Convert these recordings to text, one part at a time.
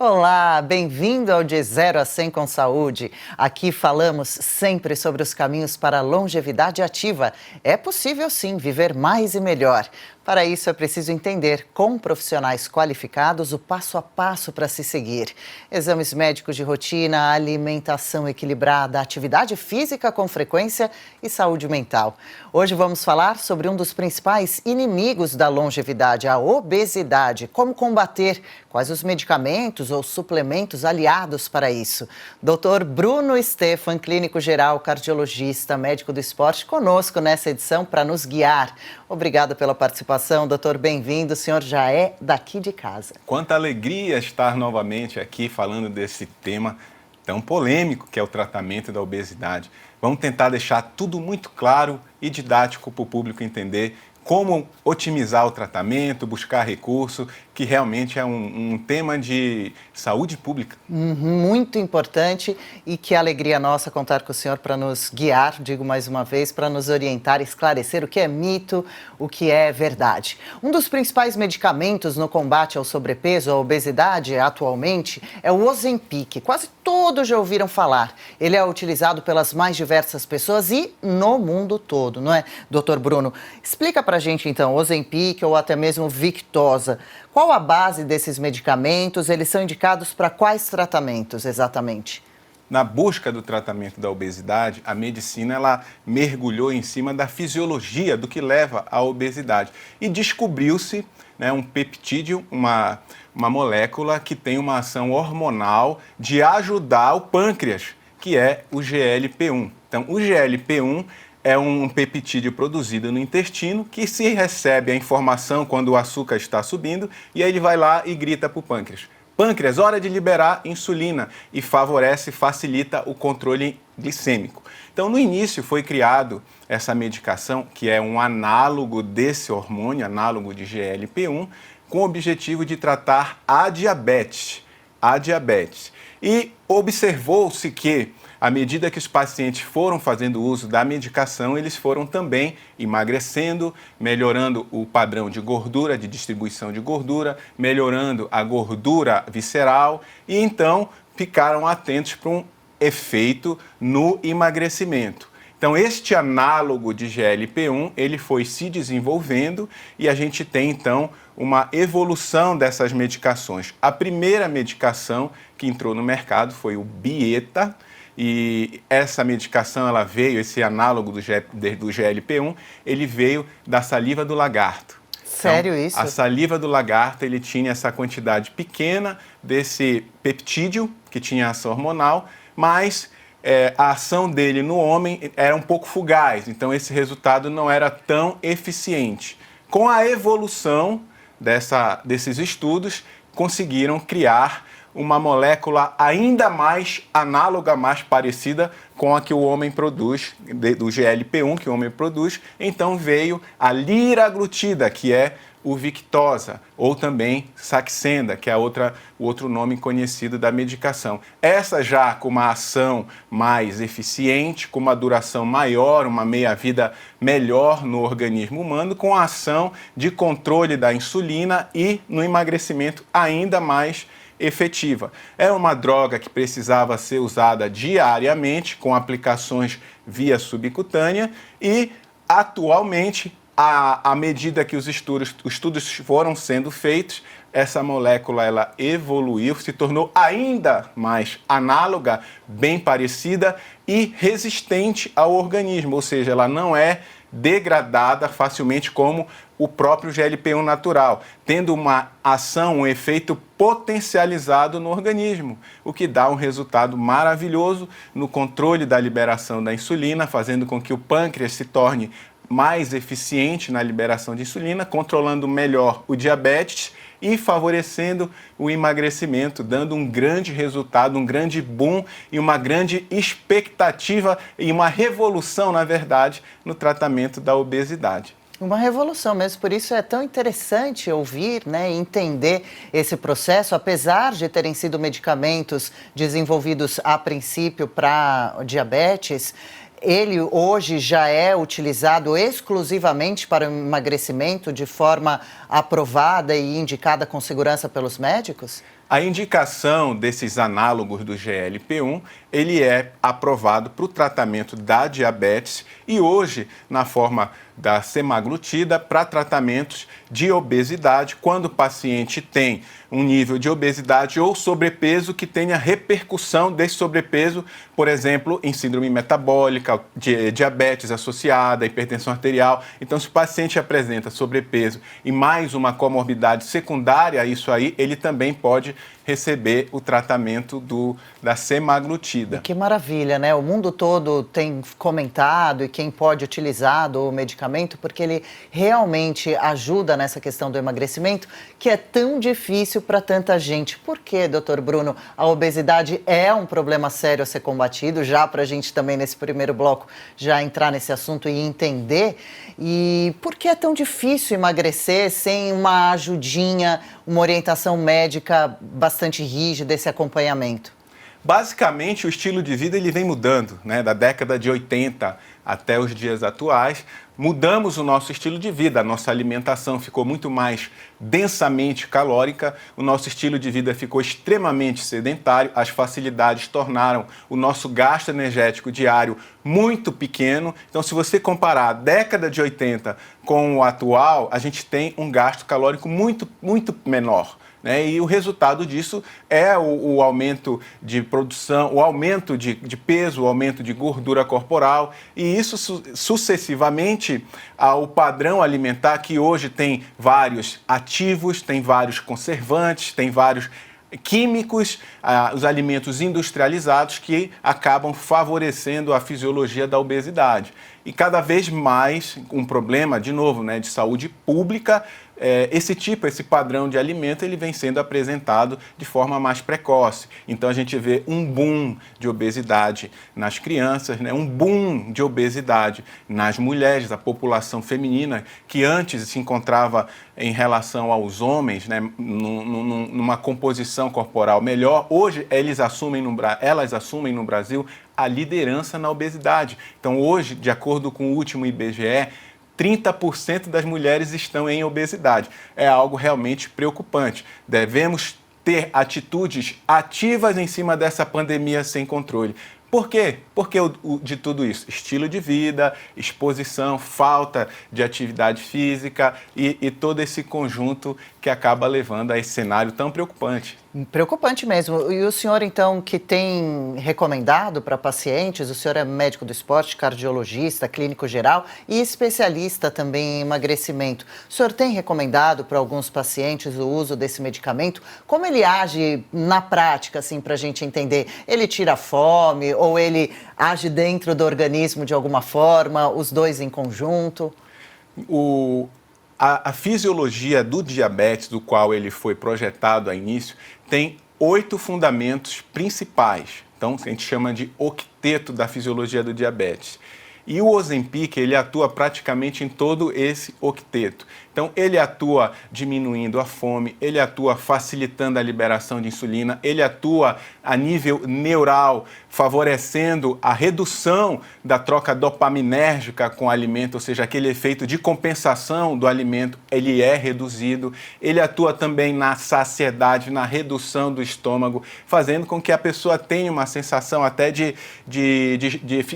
Olá, bem-vindo ao De 0 a 100 com Saúde. Aqui falamos sempre sobre os caminhos para a longevidade ativa. É possível sim viver mais e melhor. Para isso é preciso entender com profissionais qualificados o passo a passo para se seguir. Exames médicos de rotina, alimentação equilibrada, atividade física com frequência e saúde mental. Hoje vamos falar sobre um dos principais inimigos da longevidade, a obesidade. Como combater, quais os medicamentos ou suplementos aliados para isso. Dr. Bruno Stefan, clínico geral, cardiologista, médico do esporte, conosco nessa edição para nos guiar. Obrigada pela participação, doutor, bem-vindo, o senhor já é daqui de casa. Quanta alegria estar novamente aqui falando desse tema tão polêmico que é o tratamento da obesidade. Vamos tentar deixar tudo muito claro e didático para o público entender como otimizar o tratamento, buscar recurso, que realmente é um tema de saúde pública. Muito importante e que alegria nossa contar com o senhor para nos guiar, digo mais uma vez, para nos orientar, esclarecer o que é mito, o que é verdade. Um dos principais medicamentos no combate ao sobrepeso, à obesidade, atualmente, é o Ozempic. Quase todos já ouviram falar. Ele é utilizado pelas mais diversas pessoas e no mundo todo, não é, doutor Bruno? Explica para a gente, então, Ozempic ou até mesmo Victoza. Qual a base desses medicamentos? Eles são indicados para quais tratamentos, exatamente? Na busca do tratamento da obesidade, a medicina ela mergulhou em cima da fisiologia do que leva à obesidade. E descobriu-se, né, um peptídeo, uma molécula que tem uma ação hormonal de ajudar o pâncreas, que é o GLP-1. Então, o GLP-1 é um peptídeo produzido no intestino que se recebe a informação quando o açúcar está subindo e aí ele vai lá e grita para o pâncreas. Pâncreas, hora de liberar insulina e facilita o controle glicêmico. Então, no início foi criado essa medicação que é um análogo desse hormônio, análogo de GLP-1, com o objetivo de tratar a diabetes. E observou-se que, à medida que os pacientes foram fazendo uso da medicação, eles foram também emagrecendo, melhorando o padrão de gordura, de distribuição de gordura, melhorando a gordura visceral e então ficaram atentos para um efeito no emagrecimento. Então, este análogo de GLP-1, ele foi se desenvolvendo e a gente tem, então, uma evolução dessas medicações. A primeira medicação que entrou no mercado foi o Byetta, e essa medicação, ela veio, esse análogo do GLP-1, ele veio da saliva do lagarto. Sério, então, isso? A saliva do lagarto, ele tinha essa quantidade pequena desse peptídeo, que tinha ação hormonal, mas a ação dele no homem era um pouco fugaz, então esse resultado não era tão eficiente. Com a evolução desses estudos, conseguiram criar uma molécula ainda mais análoga, mais parecida com a que o homem produz, do GLP-1 que o homem produz. Então veio a liraglutida, que é o Victoza, ou também Saxenda, que é o outro nome conhecido da medicação. Essa já com uma ação mais eficiente, com uma duração maior, uma meia-vida melhor no organismo humano, com a ação de controle da insulina e no emagrecimento ainda mais efetiva. Era uma droga que precisava ser usada diariamente, com aplicações via subcutânea e, atualmente, à medida que os estudos foram sendo feitos, essa molécula ela evoluiu, se tornou ainda mais análoga, bem parecida e resistente ao organismo, ou seja, ela não é degradada facilmente como o próprio GLP-1 natural, tendo uma ação, um efeito potencializado no organismo, o que dá um resultado maravilhoso no controle da liberação da insulina, fazendo com que o pâncreas se torne mais eficiente na liberação de insulina, controlando melhor o diabetes e favorecendo o emagrecimento, dando um grande resultado, um grande boom e uma grande expectativa e uma revolução, na verdade, no tratamento da obesidade. Uma revolução mesmo, por isso é tão interessante ouvir, né, e entender esse processo, apesar de terem sido medicamentos desenvolvidos a princípio para diabetes. Ele hoje já é utilizado exclusivamente para o emagrecimento de forma aprovada e indicada com segurança pelos médicos? A indicação desses análogos do GLP-1, ele é aprovado para o tratamento da diabetes e hoje, na forma da semaglutida, para tratamentos de obesidade, quando o paciente tem um nível de obesidade ou sobrepeso que tenha repercussão desse sobrepeso, por exemplo, em síndrome metabólica, diabetes associada, hipertensão arterial. Então, se o paciente apresenta sobrepeso e mais uma comorbidade secundária a isso aí, ele também pode receber o tratamento da semaglutida. Que maravilha, né? O mundo todo tem comentado e quem pode utilizar o medicamento porque ele realmente ajuda nessa questão do emagrecimento que é tão difícil para tanta gente. Por quê, doutor Bruno? A obesidade é um problema sério a ser combatido, já para a gente também nesse primeiro bloco já entrar nesse assunto e entender. E por que é tão difícil emagrecer sem uma ajudinha, uma orientação médica bastante rígida, esse acompanhamento? Basicamente, o estilo de vida ele vem mudando, né? Da década de 80 até os dias atuais, mudamos o nosso estilo de vida, a nossa alimentação ficou muito mais densamente calórica, o nosso estilo de vida ficou extremamente sedentário, as facilidades tornaram o nosso gasto energético diário muito pequeno. Então, se você comparar a década de 80 com o atual, a gente tem um gasto calórico muito menor. E o resultado disso é o aumento de produção, o aumento de peso, o aumento de gordura corporal e isso sucessivamente ao padrão alimentar que hoje tem vários ativos, tem vários conservantes, tem vários químicos, os alimentos industrializados que acabam favorecendo a fisiologia da obesidade. E cada vez mais um problema, de novo, de saúde pública, esse padrão de alimento, ele vem sendo apresentado de forma mais precoce. Então, a gente vê um boom de obesidade nas crianças, um boom de obesidade nas mulheres, a população feminina, que antes se encontrava em relação aos homens, numa composição corporal melhor, hoje elas assumem no Brasil a liderança na obesidade. Então, hoje, de acordo com o último IBGE, 30% das mulheres estão em obesidade. É algo realmente preocupante. Devemos ter atitudes ativas em cima dessa pandemia sem controle. Por quê? Porque de tudo isso, estilo de vida, exposição, falta de atividade física e todo esse conjunto que acaba levando a esse cenário tão preocupante. Preocupante mesmo. E o senhor, então, que tem recomendado para pacientes, o senhor é médico do esporte, cardiologista, clínico geral e especialista também em emagrecimento. O senhor tem recomendado para alguns pacientes o uso desse medicamento? Como ele age na prática, assim, para a gente entender? Ele tira a fome ou ele age dentro do organismo de alguma forma, os dois em conjunto? A fisiologia do diabetes, do qual ele foi projetado a início, tem 8 fundamentos principais. Então, a gente chama de octeto da fisiologia do diabetes. E o Ozempic, ele atua praticamente em todo esse octeto. Então, ele atua diminuindo a fome, ele atua facilitando a liberação de insulina, ele atua a nível neural, favorecendo a redução da troca dopaminérgica com o alimento, ou seja, aquele efeito de compensação do alimento, ele é reduzido. Ele atua também na saciedade, na redução do estômago, fazendo com que a pessoa tenha uma sensação até de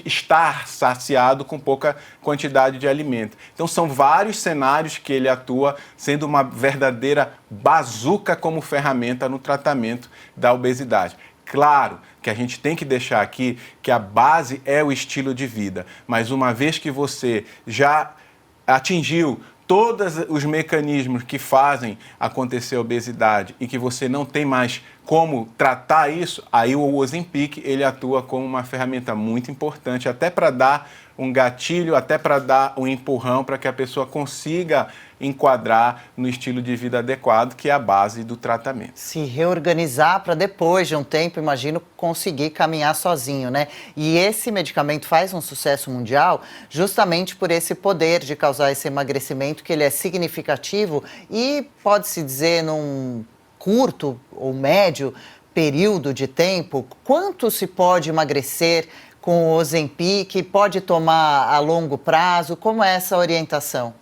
estar saciado com pouca quantidade de alimento. Então, são vários cenários que ele atua, sendo uma verdadeira bazuca como ferramenta no tratamento da obesidade. Claro que a gente tem que deixar aqui que a base é o estilo de vida, mas uma vez que você já atingiu todos os mecanismos que fazem acontecer a obesidade e que você não tem mais como tratar isso, aí o Ozempic ele atua como uma ferramenta muito importante, até para dar um gatilho, até para dar um empurrão para que a pessoa consiga enquadrar no estilo de vida adequado, que é a base do tratamento. Se reorganizar para depois de um tempo, imagino, conseguir caminhar sozinho, né? E esse medicamento faz um sucesso mundial justamente por esse poder de causar esse emagrecimento, que ele é significativo e pode-se dizer num curto ou médio período de tempo, quanto se pode emagrecer com o Ozempic, pode tomar a longo prazo, como é essa orientação?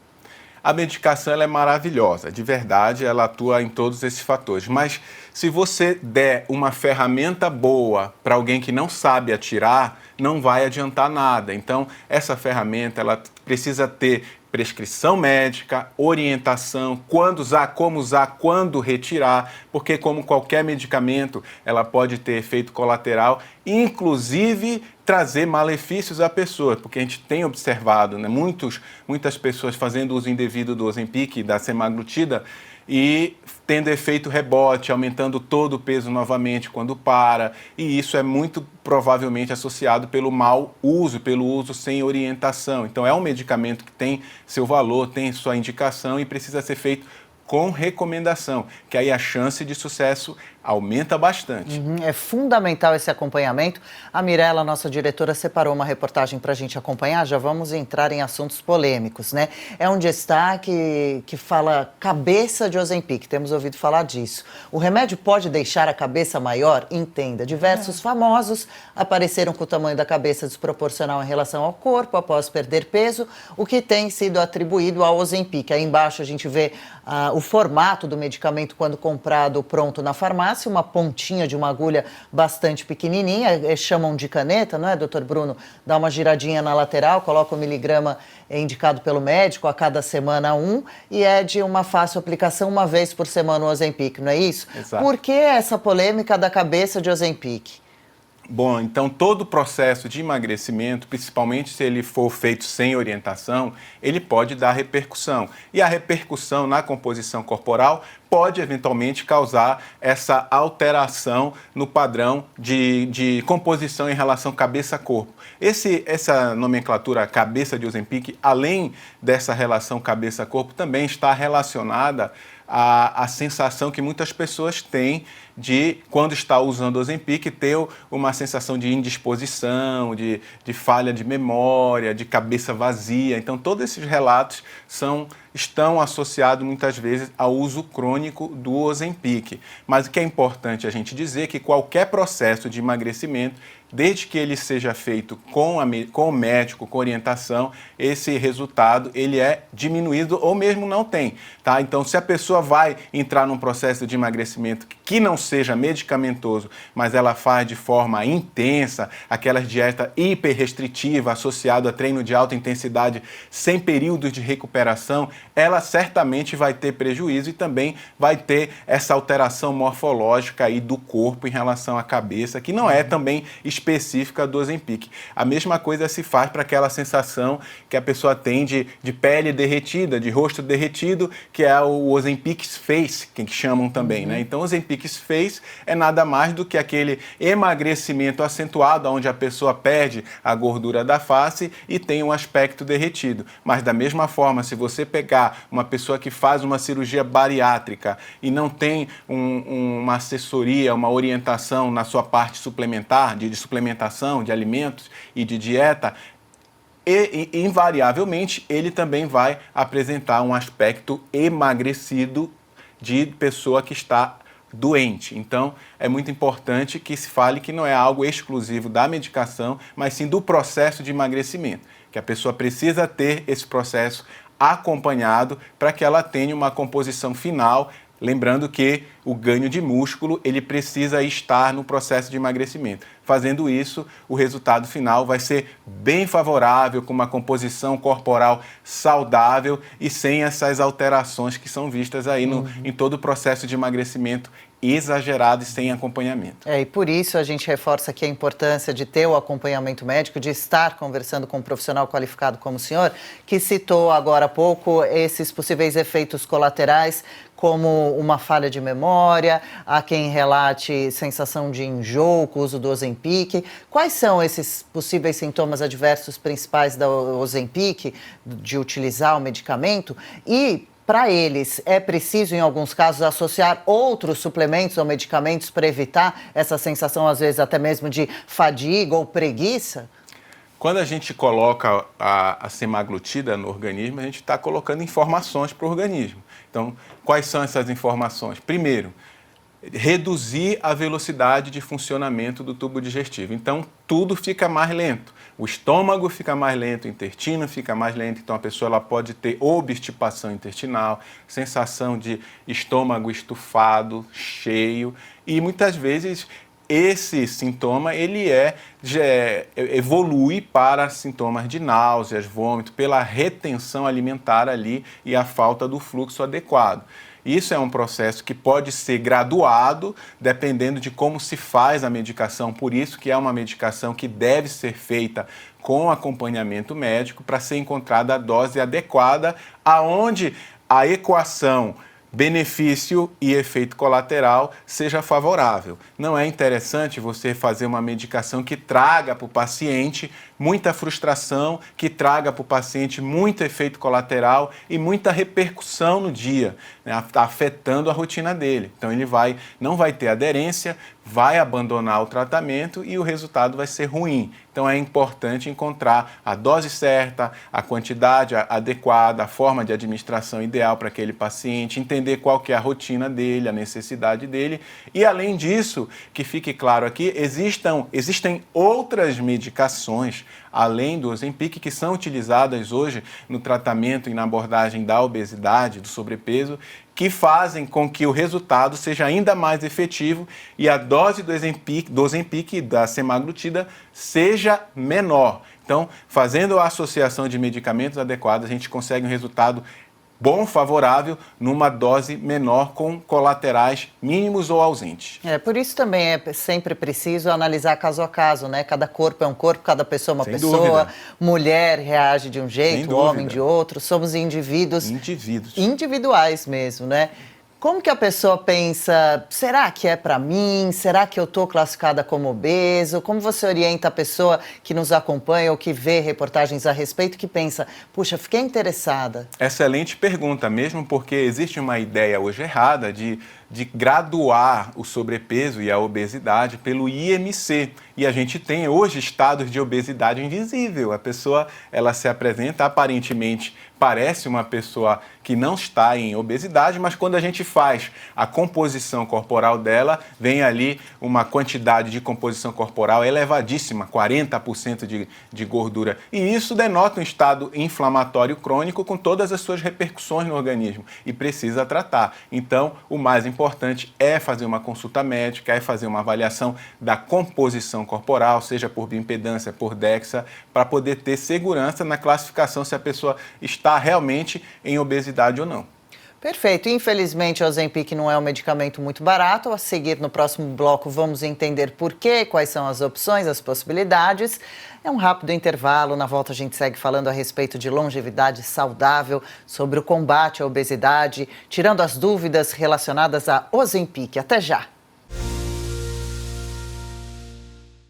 A medicação ela é maravilhosa, de verdade, ela atua em todos esses fatores. Mas se você der uma ferramenta boa para alguém que não sabe atirar, não vai adiantar nada. Então, essa ferramenta ela precisa ter prescrição médica, orientação, quando usar, como usar, quando retirar, porque como qualquer medicamento, ela pode ter efeito colateral, inclusive trazer malefícios à pessoa, porque a gente tem observado, né, muitas pessoas fazendo uso indevido do Ozempic, da semaglutida, e tendo efeito rebote, aumentando todo o peso novamente quando para, e isso é muito provavelmente associado pelo mau uso, pelo uso sem orientação. Então é um medicamento que tem seu valor, tem sua indicação e precisa ser feito com recomendação, que aí a chance de sucesso aumenta bastante. É fundamental esse acompanhamento. A Mirella, nossa diretora, separou uma reportagem para a gente acompanhar. Já vamos entrar em assuntos polêmicos, né? É um destaque que fala cabeça de Ozempic. Temos ouvido falar disso. O remédio pode deixar a cabeça maior? Entenda. Diversos famosos apareceram com o tamanho da cabeça desproporcional em relação ao corpo após perder peso, o que tem sido atribuído ao Ozempic. Aí embaixo a gente vê o formato do medicamento quando comprado pronto na farmácia, uma pontinha de uma agulha bastante pequenininha, chamam de caneta, não é, doutor Bruno? Dá uma giradinha na lateral, coloca o miligrama indicado pelo médico, a cada semana e é de uma fácil aplicação, uma vez por semana o Ozempic, não é isso? Exato. Por que essa polêmica da cabeça de Ozempic? Bom, então todo o processo de emagrecimento, principalmente se ele for feito sem orientação, ele pode dar repercussão. E a repercussão na composição corporal pode eventualmente causar essa alteração no padrão de composição em relação cabeça-corpo. Essa nomenclatura cabeça de Ozempic, além dessa relação cabeça-corpo, também está relacionada à sensação que muitas pessoas têm de, quando está usando Ozempic, ter uma sensação de indisposição, de falha de memória, de cabeça vazia. Então, todos esses relatos estão associados muitas vezes ao uso crônico do Ozempic. Mas o que é importante a gente dizer é que qualquer processo de emagrecimento, desde que ele seja feito com o médico, com orientação, esse resultado ele é diminuído ou mesmo não tem. Tá? Então, se a pessoa vai entrar num processo de emagrecimento que não seja medicamentoso, mas ela faz de forma intensa, aquelas dieta hiperrestritiva associada a treino de alta intensidade sem períodos de recuperação, ela certamente vai ter prejuízo e também vai ter essa alteração morfológica aí do corpo em relação à cabeça, que não é também específica do Ozempic. A mesma coisa se faz para aquela sensação que a pessoa tem de pele derretida, de rosto derretido, que é o Ozempic's Face, que chamam também, né? Então, o Ozempic's Face é nada mais do que aquele emagrecimento acentuado, onde a pessoa perde a gordura da face e tem um aspecto derretido. Mas, da mesma forma, se você pegar uma pessoa que faz uma cirurgia bariátrica e não tem uma assessoria, uma orientação na sua parte suplementar, de suplementação, de alimentos e de dieta, e invariavelmente ele também vai apresentar um aspecto emagrecido de pessoa que está doente. Então, é muito importante que se fale que não é algo exclusivo da medicação, mas sim do processo de emagrecimento, que a pessoa precisa ter esse processo acompanhado para que ela tenha uma composição final. Lembrando que o ganho de músculo ele precisa estar no processo de emagrecimento. Fazendo isso, o resultado final vai ser bem favorável, com uma composição corporal saudável e sem essas alterações que são vistas aí em todo o processo de emagrecimento exagerado e sem acompanhamento. E por isso a gente reforça aqui a importância de ter o acompanhamento médico, de estar conversando com um profissional qualificado como o senhor, que citou agora há pouco esses possíveis efeitos colaterais, como uma falha de memória, há quem relate sensação de enjoo com o uso do Ozempic. Quais são esses possíveis sintomas adversos principais da Ozempic, de utilizar o medicamento? E para eles, é preciso, em alguns casos, associar outros suplementos ou medicamentos para evitar essa sensação, às vezes, até mesmo de fadiga ou preguiça? Quando a gente coloca a semaglutida no organismo, a gente está colocando informações para o organismo. Então, quais são essas informações? Primeiro, reduzir a velocidade de funcionamento do tubo digestivo. Então, tudo fica mais lento. o estômago fica mais lento, o intestino fica mais lento, então a pessoa ela pode ter obstipação intestinal, sensação de estômago estufado, cheio, e muitas vezes esse sintoma ele evolui para sintomas de náuseas, vômito, pela retenção alimentar ali e a falta do fluxo adequado. Isso é um processo que pode ser graduado, dependendo de como se faz a medicação, por isso que é uma medicação que deve ser feita com acompanhamento médico para ser encontrada a dose adequada, aonde a equação benefício e efeito colateral seja favorável. Não é interessante você fazer uma medicação que traga para o paciente muita frustração, que traga para o paciente muito efeito colateral e muita repercussão no dia, né, afetando a rotina dele. Então ele não vai ter aderência, vai abandonar o tratamento e o resultado vai ser ruim. Então é importante encontrar a dose certa, a quantidade adequada, a forma de administração ideal para aquele paciente, entender qual que é a rotina dele, a necessidade dele. E além disso, que fique claro aqui, existem outras medicações além do Ozempic, que são utilizadas hoje no tratamento e na abordagem da obesidade, do sobrepeso, que fazem com que o resultado seja ainda mais efetivo e a dose do Ozempic e da semaglutida seja menor. Então, fazendo a associação de medicamentos adequados, a gente consegue um resultado bom, favorável, numa dose menor com colaterais mínimos ou ausentes. Por isso também é sempre preciso analisar caso a caso, né? Cada corpo é um corpo, cada pessoa é uma pessoa. Dúvida. Mulher reage de um jeito, homem de outro. Somos indivíduos individuais mesmo, né? Como que a pessoa pensa, será que é para mim? Será que eu estou classificada como obeso? Como você orienta a pessoa que nos acompanha ou que vê reportagens a respeito, que pensa, puxa, fiquei interessada? Excelente pergunta, mesmo porque existe uma ideia hoje errada de graduar o sobrepeso e a obesidade pelo IMC. E a gente tem hoje estados de obesidade invisível. A pessoa, ela se apresenta, aparentemente, parece uma pessoa que não está em obesidade, mas quando a gente faz a composição corporal dela, vem ali uma quantidade de composição corporal elevadíssima, 40% de gordura. E isso denota um estado inflamatório crônico com todas as suas repercussões no organismo e precisa tratar. Então, o mais importante é fazer uma consulta médica, é fazer uma avaliação da composição corporal, seja por bioimpedância, por DEXA, para poder ter segurança na classificação se a pessoa está realmente em obesidade ou não. Perfeito. Infelizmente, o Ozempic não é um medicamento muito barato. A seguir, no próximo bloco, vamos entender por quê, quais são as opções, as possibilidades. É um rápido intervalo. Na volta, a gente segue falando a respeito de longevidade saudável, sobre o combate à obesidade, tirando as dúvidas relacionadas a Ozempic. Até já!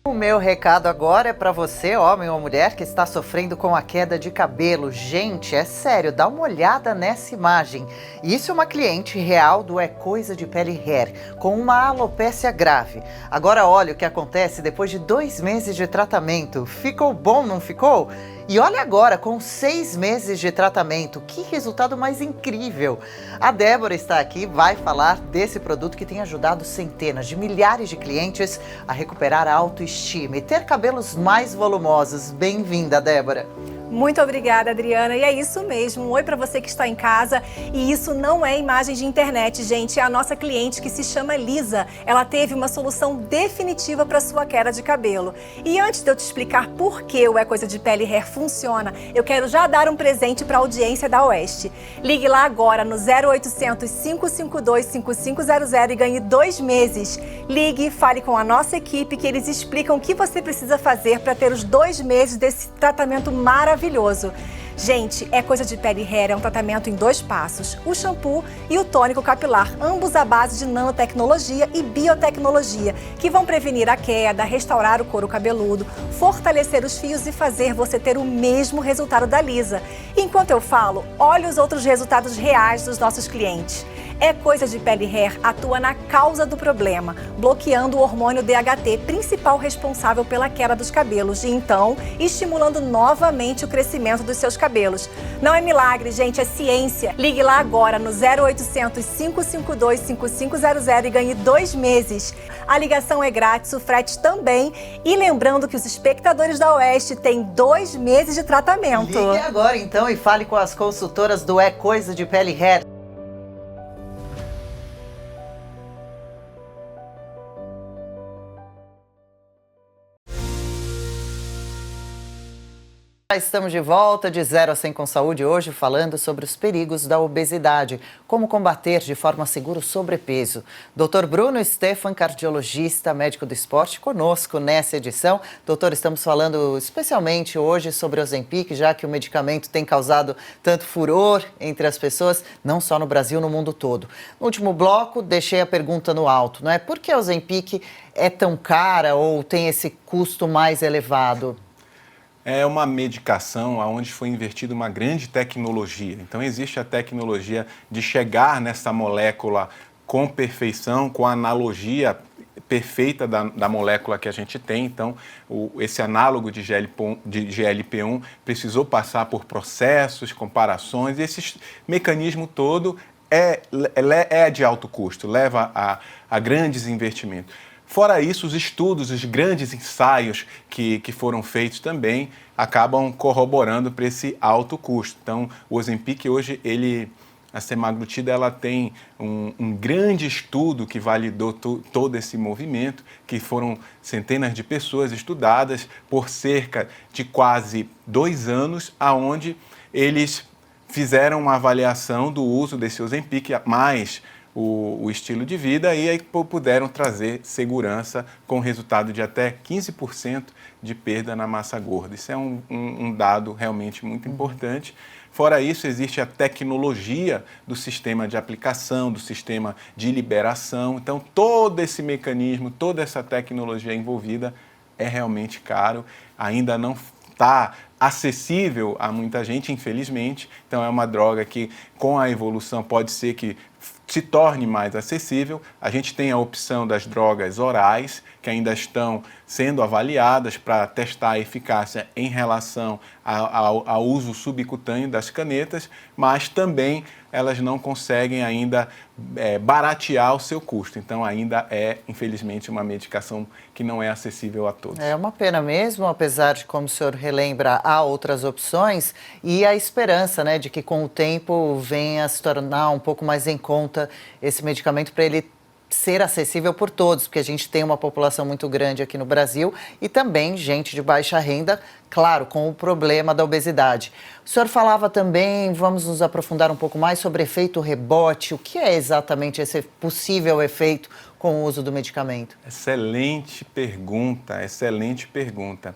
O meu recado agora é para você, homem ou mulher, que está sofrendo com a queda de cabelo. Gente, é sério, dá uma olhada nessa imagem. Isso é uma cliente real do É Coisa de Pele Hair, com uma alopécia grave. Agora olha o que acontece depois de 2 meses de tratamento. Ficou bom, não ficou? E olha agora, com 6 meses de tratamento, que resultado mais incrível! A Débora está aqui, vai falar desse produto que tem ajudado centenas de milhares de clientes a recuperar a autoestima e ter cabelos mais volumosos. Bem-vinda, Débora! Muito obrigada, Adriana. E é isso mesmo. Um oi para você que está em casa. E isso não é imagem de internet, gente. É a nossa cliente que se chama Lisa. Ela teve uma solução definitiva para sua queda de cabelo. E antes de eu te explicar por que o É Coisa de Pele Hair funciona, eu quero já dar um presente para a audiência da Oeste. Ligue lá agora no 0800 552 5500 e ganhe 2 meses. Ligue e fale com a nossa equipe que eles explicam o que você precisa fazer para ter os 2 meses desse tratamento maravilhoso. Gente, É Coisa de Pele Hair é um tratamento em 2 passos, o shampoo e o tônico capilar, ambos à base de nanotecnologia e biotecnologia, que vão prevenir a queda, restaurar o couro cabeludo, fortalecer os fios e fazer você ter o mesmo resultado da Lisa. Enquanto eu falo, olhe os outros resultados reais dos nossos clientes. É Coisa de Pele Hair atua na causa do problema, bloqueando o hormônio DHT, principal responsável pela queda dos cabelos, e então estimulando novamente o crescimento dos seus cabelos. Não é milagre, gente, é ciência. Ligue lá agora no 0800 552 5500 e ganhe 2 meses. A ligação é grátis, o frete também. E lembrando que os espectadores da Oeste têm 2 meses de tratamento. Ligue agora então e fale com as consultoras do É Coisa de Pele Hair. Estamos de volta de 0 a 100 com saúde, hoje falando sobre os perigos da obesidade, como combater de forma segura o sobrepeso. Dr. Bruno Stefan, cardiologista, médico do esporte, conosco nessa edição. Doutor, estamos falando especialmente hoje sobre o Ozempic, já que o medicamento tem causado tanto furor entre as pessoas, não só no Brasil, no mundo todo. No último bloco, deixei a pergunta no alto, não é? Por que o Ozempic é tão cara ou tem esse custo mais elevado? É uma medicação onde foi invertida uma grande tecnologia. Então, existe a tecnologia de chegar nessa molécula com perfeição, com a analogia perfeita da molécula que a gente tem. Então, esse análogo de GLP-1 precisou passar por processos, comparações, e esse mecanismo todo é de alto custo, leva a grandes investimentos. Fora isso, os estudos, os grandes ensaios que foram feitos também acabam corroborando para esse alto custo. Então, o Ozempic hoje, a semaglutida, ela tem um grande estudo que validou todo esse movimento, que foram centenas de pessoas estudadas por cerca de quase 2 anos, aonde eles fizeram uma avaliação do uso desse Ozempic, mais o estilo de vida, e aí puderam trazer segurança com resultado de até 15% de perda na massa gorda. Isso é um dado realmente muito importante. Fora isso, existe a tecnologia do sistema de aplicação, do sistema de liberação. Então, todo esse mecanismo, toda essa tecnologia envolvida é realmente caro, ainda não está acessível a muita gente, infelizmente. Então, é uma droga que, com a evolução, pode ser que se torne mais acessível. A gente tem a opção das drogas orais, que ainda estão sendo avaliadas para testar a eficácia em relação ao uso subcutâneo das canetas, mas também elas não conseguem ainda baratear o seu custo. Então, ainda é, infelizmente, uma medicação que não é acessível a todos. É uma pena mesmo, apesar de, como o senhor relembra, há outras opções, e a esperança, né, de que com o tempo venha a se tornar um pouco mais em conta esse medicamento para ele ser acessível por todos, porque a gente tem uma população muito grande aqui no Brasil e também gente de baixa renda, claro, com o problema da obesidade. O senhor falava também, vamos nos aprofundar um pouco mais sobre efeito rebote. O que é exatamente esse possível efeito com o uso do medicamento? Excelente pergunta, excelente pergunta.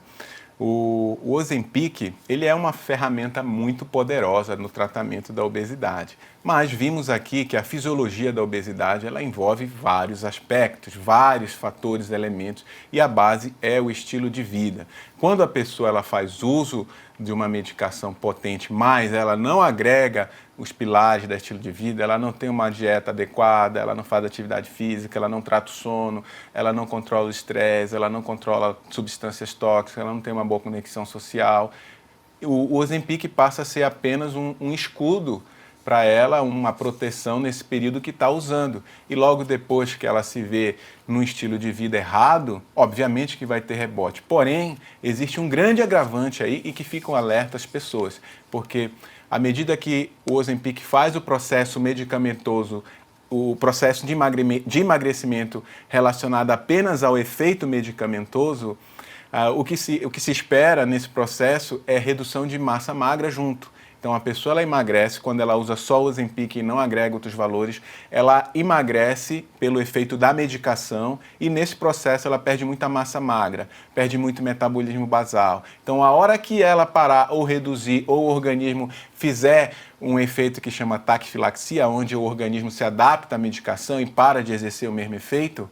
O Ozempic, ele é uma ferramenta muito poderosa no tratamento da obesidade. Mas vimos aqui que a fisiologia da obesidade, ela envolve vários aspectos, vários fatores, elementos, e a base é o estilo de vida. Quando a pessoa ela faz uso de uma medicação potente, mas ela não agrega os pilares do estilo de vida, ela não tem uma dieta adequada, ela não faz atividade física, ela não trata o sono, ela não controla o estresse, ela não controla substâncias tóxicas, ela não tem uma boa conexão social. O Ozempic passa a ser apenas um escudo para ela, uma proteção nesse período que está usando. E logo depois que ela se vê num estilo de vida errado, obviamente que vai ter rebote. Porém, existe um grande agravante aí e que ficam alertas as pessoas, porque à medida que o Ozempic faz o processo medicamentoso, o processo de emagrecimento relacionado apenas ao efeito medicamentoso, o que se espera nesse processo é redução de massa magra junto. Então, a pessoa ela emagrece quando ela usa só o Ozempic e não agrega outros valores, ela emagrece pelo efeito da medicação e nesse processo ela perde muita massa magra, perde muito metabolismo basal. Então, a hora que ela parar ou reduzir ou o organismo fizer um efeito que chama taquifilaxia, onde o organismo se adapta à medicação e para de exercer o mesmo efeito,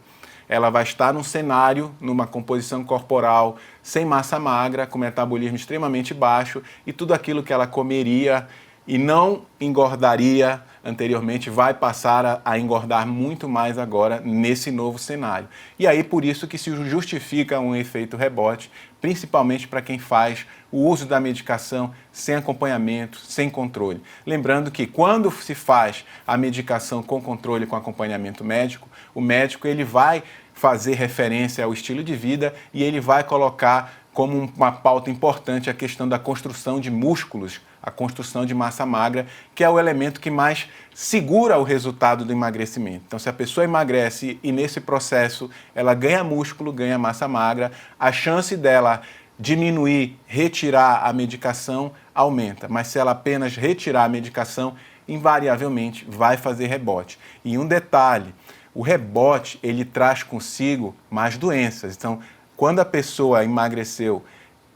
ela vai estar num cenário, numa composição corporal sem massa magra, com metabolismo extremamente baixo, e tudo aquilo que ela comeria e não engordaria anteriormente vai passar a engordar muito mais agora nesse novo cenário. E aí por isso que se justifica um efeito rebote, principalmente para quem faz o uso da medicação sem acompanhamento, sem controle. Lembrando que quando se faz a medicação com controle, com acompanhamento médico, o médico ele vai fazer referência ao estilo de vida e ele vai colocar como uma pauta importante a questão da construção de músculos, a construção de massa magra, que é o elemento que mais segura o resultado do emagrecimento. Então, se a pessoa emagrece e nesse processo ela ganha músculo, ganha massa magra, a chance dela diminuir, retirar a medicação aumenta. Mas se ela apenas retirar a medicação, invariavelmente vai fazer rebote. E um detalhe, o rebote ele traz consigo mais doenças. Então, quando a pessoa emagreceu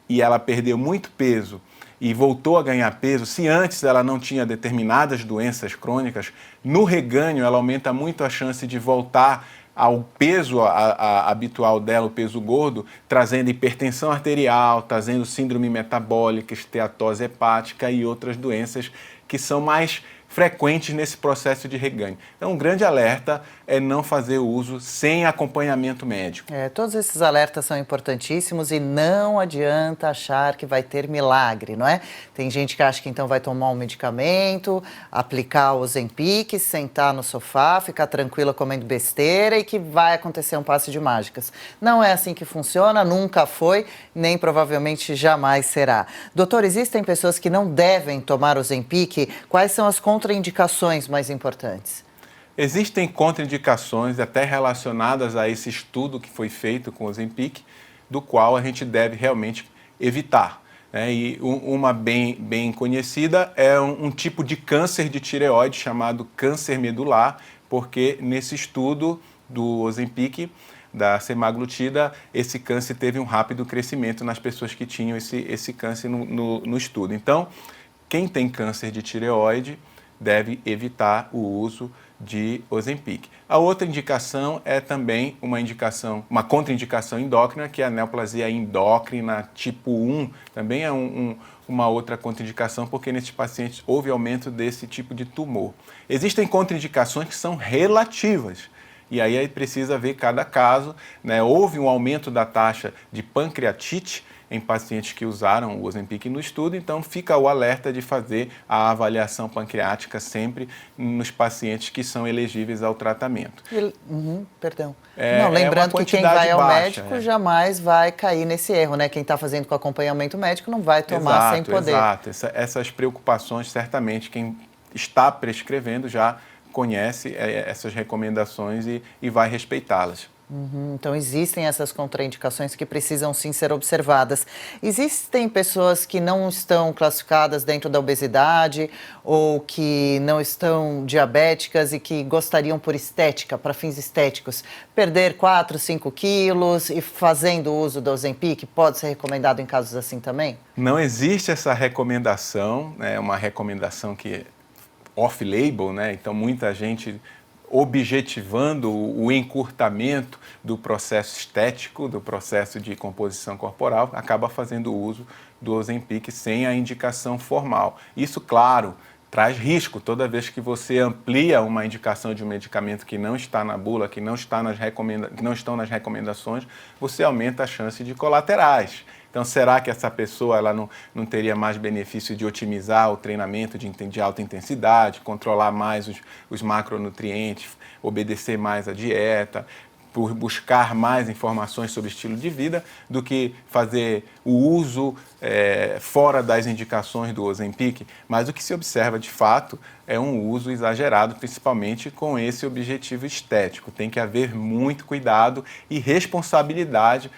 e ela perdeu muito peso e voltou a ganhar peso, se antes ela não tinha determinadas doenças crônicas, no reganho ela aumenta muito a chance de voltar ao peso habitual dela, o peso gordo, trazendo hipertensão arterial, trazendo síndrome metabólica, esteatose hepática e outras doenças que são mais frequentes nesse processo de reganho. Então, um grande alerta é não fazer uso sem acompanhamento médico. Todos esses alertas são importantíssimos e não adianta achar que vai ter milagre, não é? Tem gente que acha que então vai tomar um medicamento, aplicar o Ozempic, sentar no sofá, ficar tranquila comendo besteira e que vai acontecer um passe de mágicas. Não é assim que funciona, nunca foi, nem provavelmente jamais será. Doutor, existem pessoas que não devem tomar o Ozempic? Quais são as contraindicações mais importantes? Existem contraindicações até relacionadas a esse estudo que foi feito com o Ozempic, do qual a gente deve realmente evitar. E uma bem conhecida é um tipo de câncer de tireoide chamado câncer medular, porque nesse estudo do Ozempic, da semaglutida, esse câncer teve um rápido crescimento nas pessoas que tinham esse câncer no estudo. Então, quem tem câncer de tireoide deve evitar o uso de Ozempic. A outra indicação é também uma contraindicação endócrina, que é a neoplasia endócrina tipo 1. Também é uma outra contraindicação, porque nesses pacientes houve aumento desse tipo de tumor. Existem contraindicações que são relativas. E aí precisa ver cada caso, né? Houve um aumento da taxa de pancreatite em pacientes que usaram o Ozempic no estudo, então fica o alerta de fazer a avaliação pancreática sempre nos pacientes que são elegíveis ao tratamento. Perdão. Lembrando que quem vai ao médico jamais vai cair nesse erro, né? Quem está fazendo com acompanhamento médico não vai tomar sem poder. Exato. Essas preocupações, certamente, quem está prescrevendo já conhece essas recomendações e vai respeitá-las. Então, existem essas contraindicações que precisam sim ser observadas. Existem pessoas que não estão classificadas dentro da obesidade ou que não estão diabéticas e que gostariam por estética, para fins estéticos, perder 4, 5 quilos e fazendo uso do Ozempic, pode ser recomendado em casos assim também? Não existe essa recomendação, é uma recomendação que é off-label, né? Então muita gente objetivando o encurtamento do processo estético, do processo de composição corporal, acaba fazendo uso do Ozempic sem a indicação formal. Isso, claro, traz risco. Toda vez que você amplia uma indicação de um medicamento que não está na bula, que não estão nas recomendações, você aumenta a chance de colaterais. Então, será que essa pessoa ela não teria mais benefício de otimizar o treinamento de alta intensidade, controlar mais os macronutrientes, obedecer mais a dieta, por buscar mais informações sobre estilo de vida, do que fazer o uso fora das indicações do Ozempic? Mas o que se observa, de fato, é um uso exagerado, principalmente com esse objetivo estético. Tem que haver muito cuidado e responsabilidade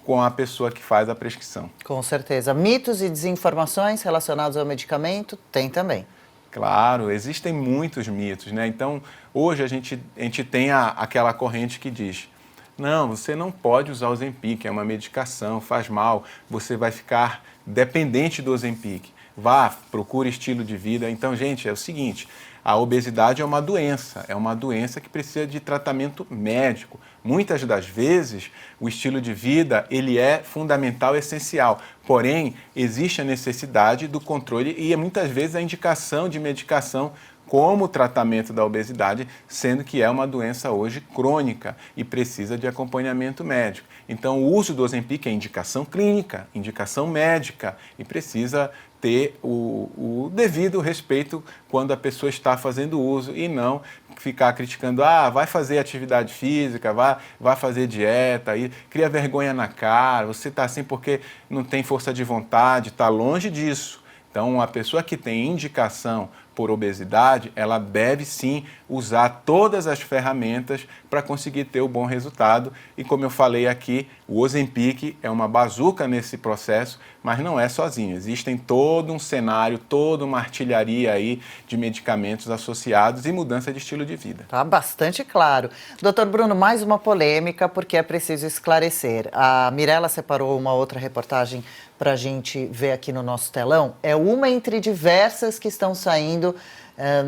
com a pessoa que faz a prescrição. Com certeza. Mitos e desinformações relacionados ao medicamento tem também. Claro, existem muitos mitos, né? Então, hoje a gente tem aquela corrente que diz: não, você não pode usar o Ozempic, é uma medicação, faz mal, você vai ficar dependente do Ozempic. Vá, procure estilo de vida. Então, gente, é o seguinte, a obesidade é uma doença que precisa de tratamento médico. Muitas das vezes, o estilo de vida, ele é fundamental, essencial. Porém, existe a necessidade do controle e muitas vezes a indicação de medicação como o tratamento da obesidade, sendo que é uma doença hoje crônica e precisa de acompanhamento médico. Então, o uso do Ozempic é indicação clínica, indicação médica e precisa ter o devido respeito quando a pessoa está fazendo uso e não ficar criticando, vai fazer atividade física, vai fazer dieta, e cria vergonha na cara, você está assim porque não tem força de vontade, está longe disso. Então, a pessoa que tem indicação por obesidade, ela deve sim usar todas as ferramentas para conseguir ter o bom resultado. E como eu falei aqui, o Ozempic é uma bazuca nesse processo, mas não é sozinho. Existem todo um cenário, toda uma artilharia aí de medicamentos associados e mudança de estilo de vida. Tá bastante claro. Doutor Bruno, mais uma polêmica, porque é preciso esclarecer. A Mirella separou uma outra reportagem para a gente ver aqui no nosso telão. É uma entre diversas que estão saindo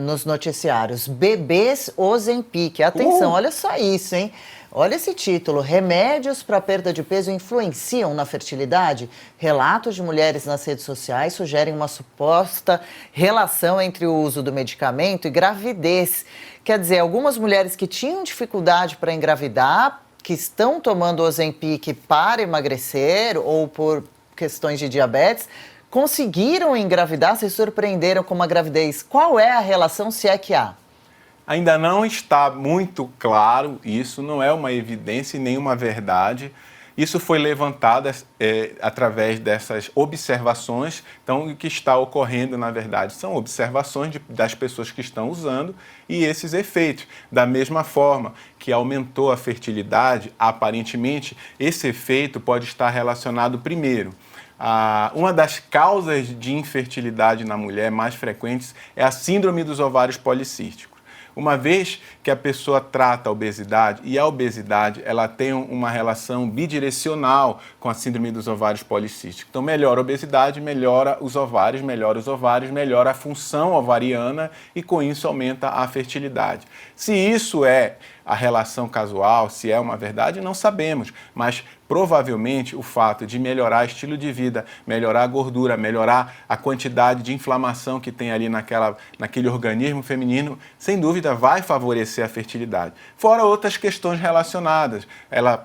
nos noticiários. Bebês Ozempic. Atenção, olha só isso, hein? Olha esse título. Remédios para perda de peso influenciam na fertilidade? Relatos de mulheres nas redes sociais sugerem uma suposta relação entre o uso do medicamento e gravidez. Quer dizer, algumas mulheres que tinham dificuldade para engravidar, que estão tomando Ozempic para emagrecer ou por questões de diabetes, conseguiram engravidar, se surpreenderam com uma gravidez. Qual é a relação, se é que há? Ainda não está muito claro, isso não é uma evidência e nem uma verdade. Isso foi levantado através dessas observações. Então, o que está ocorrendo, na verdade, são observações das pessoas que estão usando e esses efeitos. Da mesma forma que aumentou a fertilidade, aparentemente, esse efeito pode estar relacionado primeiro. Uma das causas de infertilidade na mulher mais frequentes é a síndrome dos ovários policísticos. Uma vez que a pessoa trata a obesidade, e a obesidade ela tem uma relação bidirecional com a síndrome dos ovários policísticos. Então, melhora a obesidade, melhora os ovários, melhora a função ovariana e, com isso, aumenta a fertilidade. Se isso é a relação casual, se é uma verdade, não sabemos, mas provavelmente o fato de melhorar o estilo de vida, melhorar a gordura, melhorar a quantidade de inflamação que tem ali naquele organismo feminino, sem dúvida vai favorecer a fertilidade. Fora outras questões relacionadas,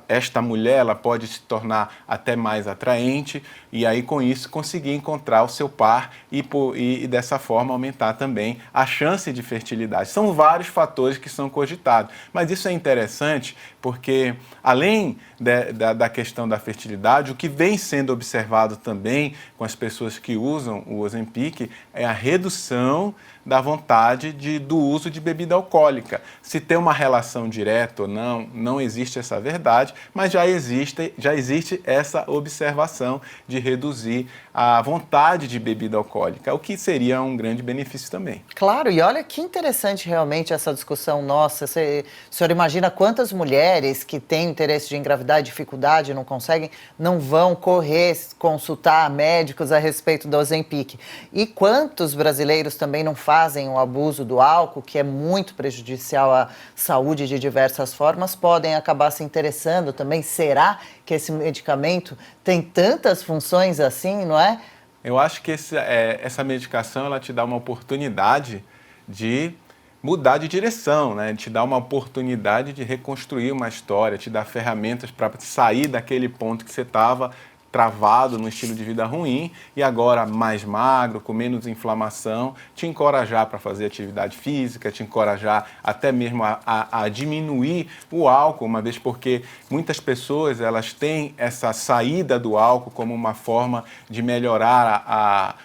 esta mulher ela pode se tornar até mais atraente e aí com isso conseguir encontrar o seu par e dessa forma aumentar também a chance de fertilidade. São vários fatores que são cogitados, mas isso é interessante porque além da questão da fertilidade, o que vem sendo observado também com as pessoas que usam o Ozempic é a redução da vontade do uso de bebida alcoólica. Se tem uma relação direta ou não, não existe essa verdade, mas já existe essa observação de reduzir a vontade de bebida alcoólica, o que seria um grande benefício também. Claro, e olha que interessante realmente essa discussão nossa. O senhor imagina quantas mulheres que têm interesse de engravidar, dificuldade, não conseguem, não vão correr, consultar médicos a respeito do Ozempic. E quantos brasileiros também não fazem o abuso do álcool, que é muito prejudicial à saúde de diversas formas, podem acabar se interessando também. Será que esse medicamento tem tantas funções assim, não é? Eu acho que essa medicação ela te dá uma oportunidade de mudar de direção, né? Te dá uma oportunidade de reconstruir uma história, te dá ferramentas para sair daquele ponto que você estava travado no estilo de vida ruim e agora mais magro, com menos inflamação, te encorajar para fazer atividade física, te encorajar até mesmo a diminuir o álcool, uma vez porque muitas pessoas elas têm essa saída do álcool como uma forma de melhorar,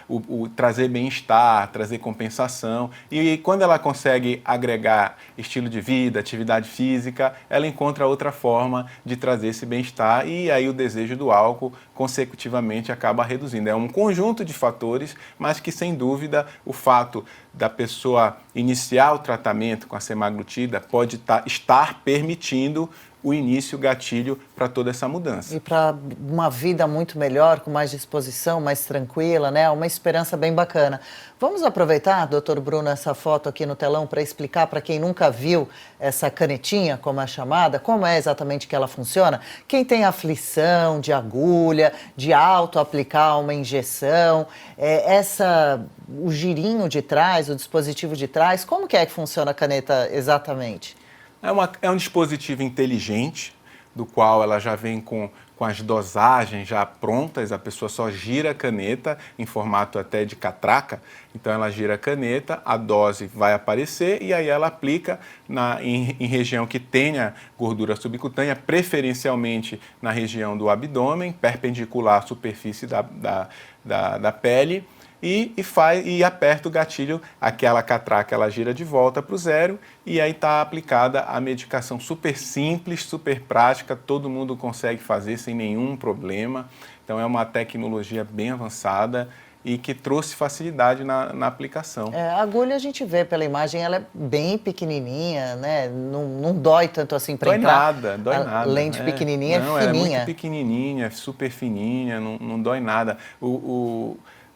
trazer bem-estar, trazer compensação e quando ela consegue agregar estilo de vida, atividade física, ela encontra outra forma de trazer esse bem-estar e aí o desejo do álcool consecutivamente acaba reduzindo. É um conjunto de fatores, mas que sem dúvida o fato da pessoa iniciar o tratamento com a semaglutida pode estar permitindo o início, o gatilho para toda essa mudança. E para uma vida muito melhor, com mais disposição, mais tranquila, né? Uma esperança bem bacana. Vamos aproveitar, doutor Bruno, essa foto aqui no telão para explicar para quem nunca viu essa canetinha, como é chamada, como é exatamente que ela funciona. Quem tem aflição de agulha, de auto-aplicar uma injeção, o girinho de trás, o dispositivo de trás, como que é que funciona a caneta exatamente? É um dispositivo inteligente, do qual ela já vem com as dosagens já prontas, a pessoa só gira a caneta, em formato até de catraca, então ela gira a caneta, a dose vai aparecer e aí ela aplica em região que tenha gordura subcutânea, preferencialmente na região do abdômen, perpendicular à superfície da pele, e aperta o gatilho, aquela catraca ela gira de volta para o zero e aí está aplicada a medicação super simples, super prática, todo mundo consegue fazer sem nenhum problema. Então é uma tecnologia bem avançada e que trouxe facilidade na aplicação. A agulha a gente vê pela imagem, ela é bem pequenininha, né? Não dói tanto assim para entrar. Dói nada. A lente pequenininha, não, é fininha. Ela é muito pequenininha, super fininha, não dói nada.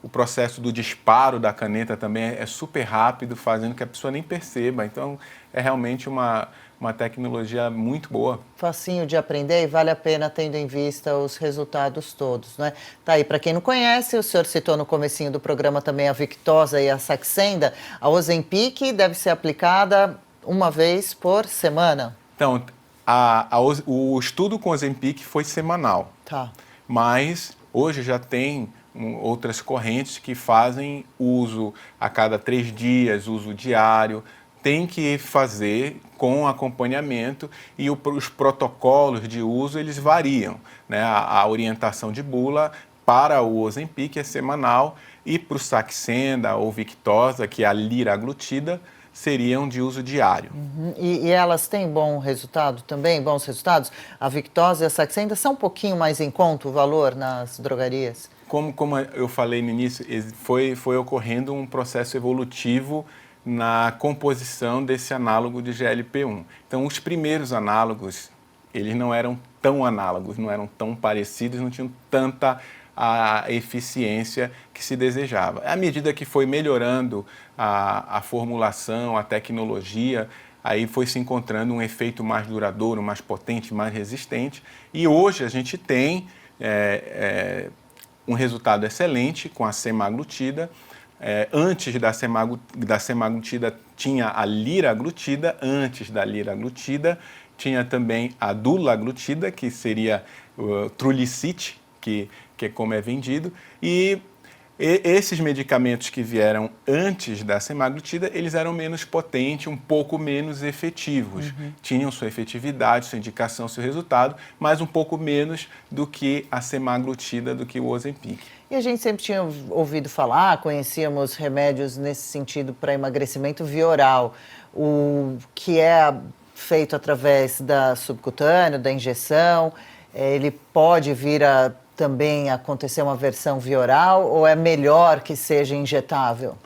O processo do disparo da caneta também é super rápido, fazendo que a pessoa nem perceba. Então, é realmente uma tecnologia muito boa. Facinho de aprender e vale a pena tendo em vista os resultados todos, né? Tá aí, para quem não conhece, o senhor citou no comecinho do programa também a Victoza e a Saxenda. A Ozempic deve ser aplicada uma vez por semana. Então, o estudo com Ozempic foi semanal. Tá. Mas hoje já tem outras correntes que fazem uso a cada 3 dias, uso diário. Tem que fazer com acompanhamento e os protocolos de uso eles variam, né? A orientação de bula para o Ozempic é semanal e para o Saxenda ou Victoza, que é a liraglutida, seriam de uso diário. E elas têm bom resultado também, bons resultados? A Victoza e a Saxenda são um pouquinho mais em conta o valor nas drogarias? Como eu falei no início, foi ocorrendo um processo evolutivo na composição desse análogo de GLP-1. Então, os primeiros análogos, eles não eram tão análogos, não eram tão parecidos, não tinham tanta a eficiência que se desejava. À medida que foi melhorando a formulação, a tecnologia, aí foi se encontrando um efeito mais duradouro, mais potente, mais resistente. E hoje a gente tem um resultado excelente com a semaglutida. Antes da semaglutida tinha a liraglutida, antes da liraglutida tinha também a dulaglutida, que seria o Trulicity, que é como é vendido, e esses medicamentos que vieram antes da semaglutida, eles eram menos potentes, um pouco menos efetivos. Tinham sua efetividade, sua indicação, seu resultado, mas um pouco menos do que a semaglutida, do que o Ozempic. E a gente sempre tinha ouvido falar, conhecíamos remédios nesse sentido para emagrecimento via oral, o que é feito através da subcutânea, da injeção, ele pode vir a também acontecer uma versão via oral ou é melhor que seja injetável?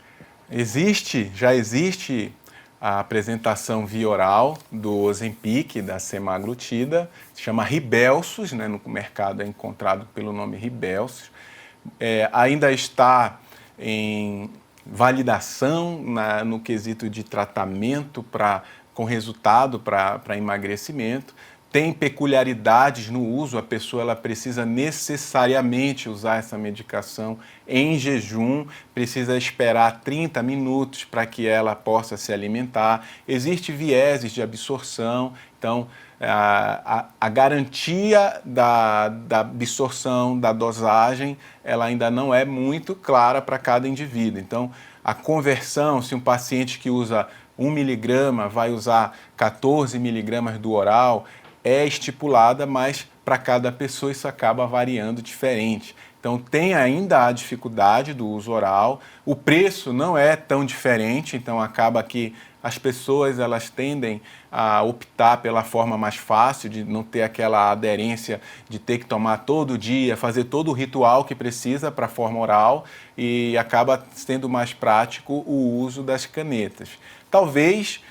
Já existe a apresentação via oral do Ozempic, da semaglutida, se chama Rybelsus, né, no mercado é encontrado pelo nome Rybelsus. Ainda está em validação no quesito de tratamento com resultado para emagrecimento. Tem peculiaridades no uso, a pessoa ela precisa necessariamente usar essa medicação em jejum, precisa esperar 30 minutos para que ela possa se alimentar. Existem vieses de absorção, então a garantia da absorção, da dosagem, ela ainda não é muito clara para cada indivíduo. Então, a conversão, se um paciente que usa 1 miligrama vai usar 14 miligramas do oral, é estipulada, mas para cada pessoa isso acaba variando diferente. Então tem ainda a dificuldade do uso oral, o preço não é tão diferente, então acaba que as pessoas elas tendem a optar pela forma mais fácil, de não ter aquela aderência de ter que tomar todo dia, fazer todo o ritual que precisa para a forma oral e acaba sendo mais prático o uso das canetas. Talvez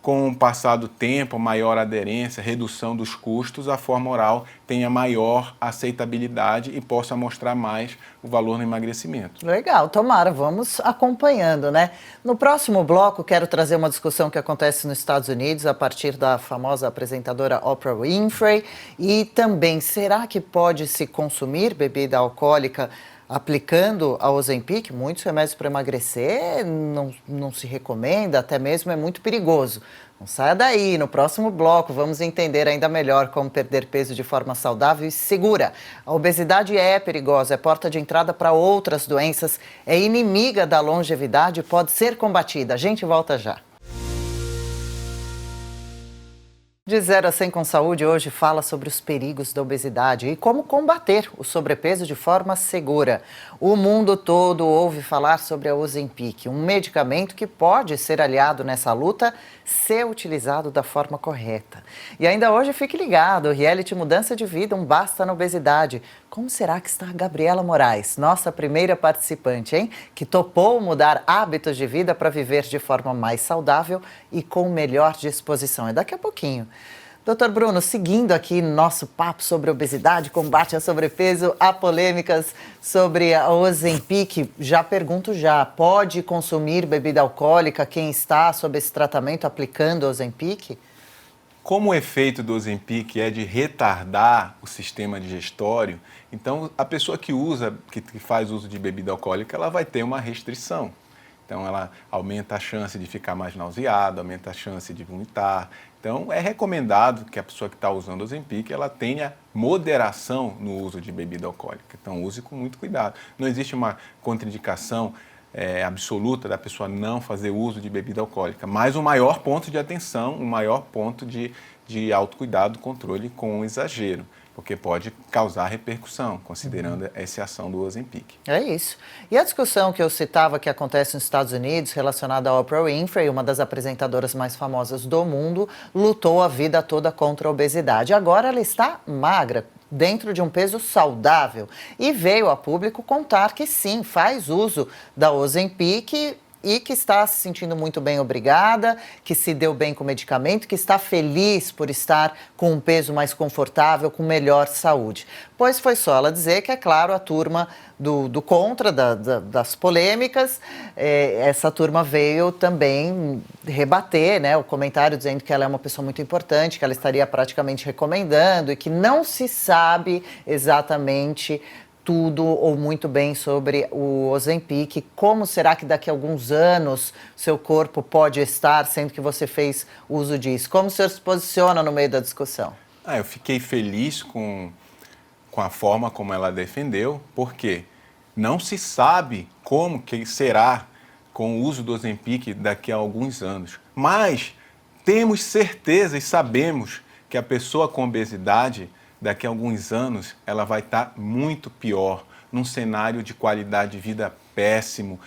com o passar do tempo, maior aderência, redução dos custos, a forma oral tenha maior aceitabilidade e possa mostrar mais o valor no emagrecimento. Legal, tomara, vamos acompanhando, né? No próximo bloco, quero trazer uma discussão que acontece nos Estados Unidos a partir da famosa apresentadora Oprah Winfrey e também, será que pode se consumir bebida alcoólica aplicando a Ozempic? Muitos remédios para emagrecer não se recomenda, até mesmo é muito perigoso. Não saia daí, no próximo bloco vamos entender ainda melhor como perder peso de forma saudável e segura. A obesidade é perigosa, é porta de entrada para outras doenças, é inimiga da longevidade e pode ser combatida. A gente volta já. De 0 a 100 com Saúde hoje fala sobre os perigos da obesidade e como combater o sobrepeso de forma segura. O mundo todo ouve falar sobre a Ozempic, um medicamento que pode ser aliado nessa luta se utilizado da forma correta. E ainda hoje fique ligado, o reality Mudança de Vida, um basta na obesidade. Como será que está a Gabriela Moraes, nossa primeira participante, hein? Que topou mudar hábitos de vida para viver de forma mais saudável e com melhor disposição. É daqui a pouquinho. Doutor Bruno, seguindo aqui nosso papo sobre obesidade, combate ao sobrepeso, há polêmicas sobre a Ozempic. Já pergunto pode consumir bebida alcoólica quem está sob esse tratamento aplicando a Ozempic? Como o efeito do Ozempic é de retardar o sistema digestório, então a pessoa que faz uso de bebida alcoólica, ela vai ter uma restrição. Então ela aumenta a chance de ficar mais nauseada, aumenta a chance de vomitar. Então é recomendado que a pessoa que está usando o Ozempic, ela tenha moderação no uso de bebida alcoólica. Então use com muito cuidado. Não existe uma contraindicação absoluta da pessoa não fazer uso de bebida alcoólica, mas o maior ponto de atenção, o maior ponto de autocuidado, controle com exagero, porque pode causar repercussão, considerando essa ação do Ozempic. É isso. E a discussão que eu citava que acontece nos Estados Unidos, relacionada a Oprah Winfrey, uma das apresentadoras mais famosas do mundo, lutou a vida toda contra a obesidade. Agora ela está magra, dentro de um peso saudável, e veio a público contar que sim, faz uso da Ozempic e que está se sentindo muito bem, obrigada, que se deu bem com o medicamento, que está feliz por estar com um peso mais confortável, com melhor saúde. Pois foi só ela dizer que, é claro, a turma do contra, das polêmicas, essa turma veio também rebater, né, o comentário dizendo que ela é uma pessoa muito importante, que ela estaria praticamente recomendando e que não se sabe exatamente tudo ou muito bem sobre o Ozempic. Como será que daqui a alguns anos seu corpo pode estar, sendo que você fez uso disso? Como o senhor se posiciona no meio da discussão? Eu fiquei feliz com a forma como ela defendeu, porque não se sabe como que será com o uso do Ozempic daqui a alguns anos. Mas temos certeza e sabemos que a pessoa com obesidade, daqui a alguns anos, ela vai estar muito pior, num cenário de qualidade de vida péssimo,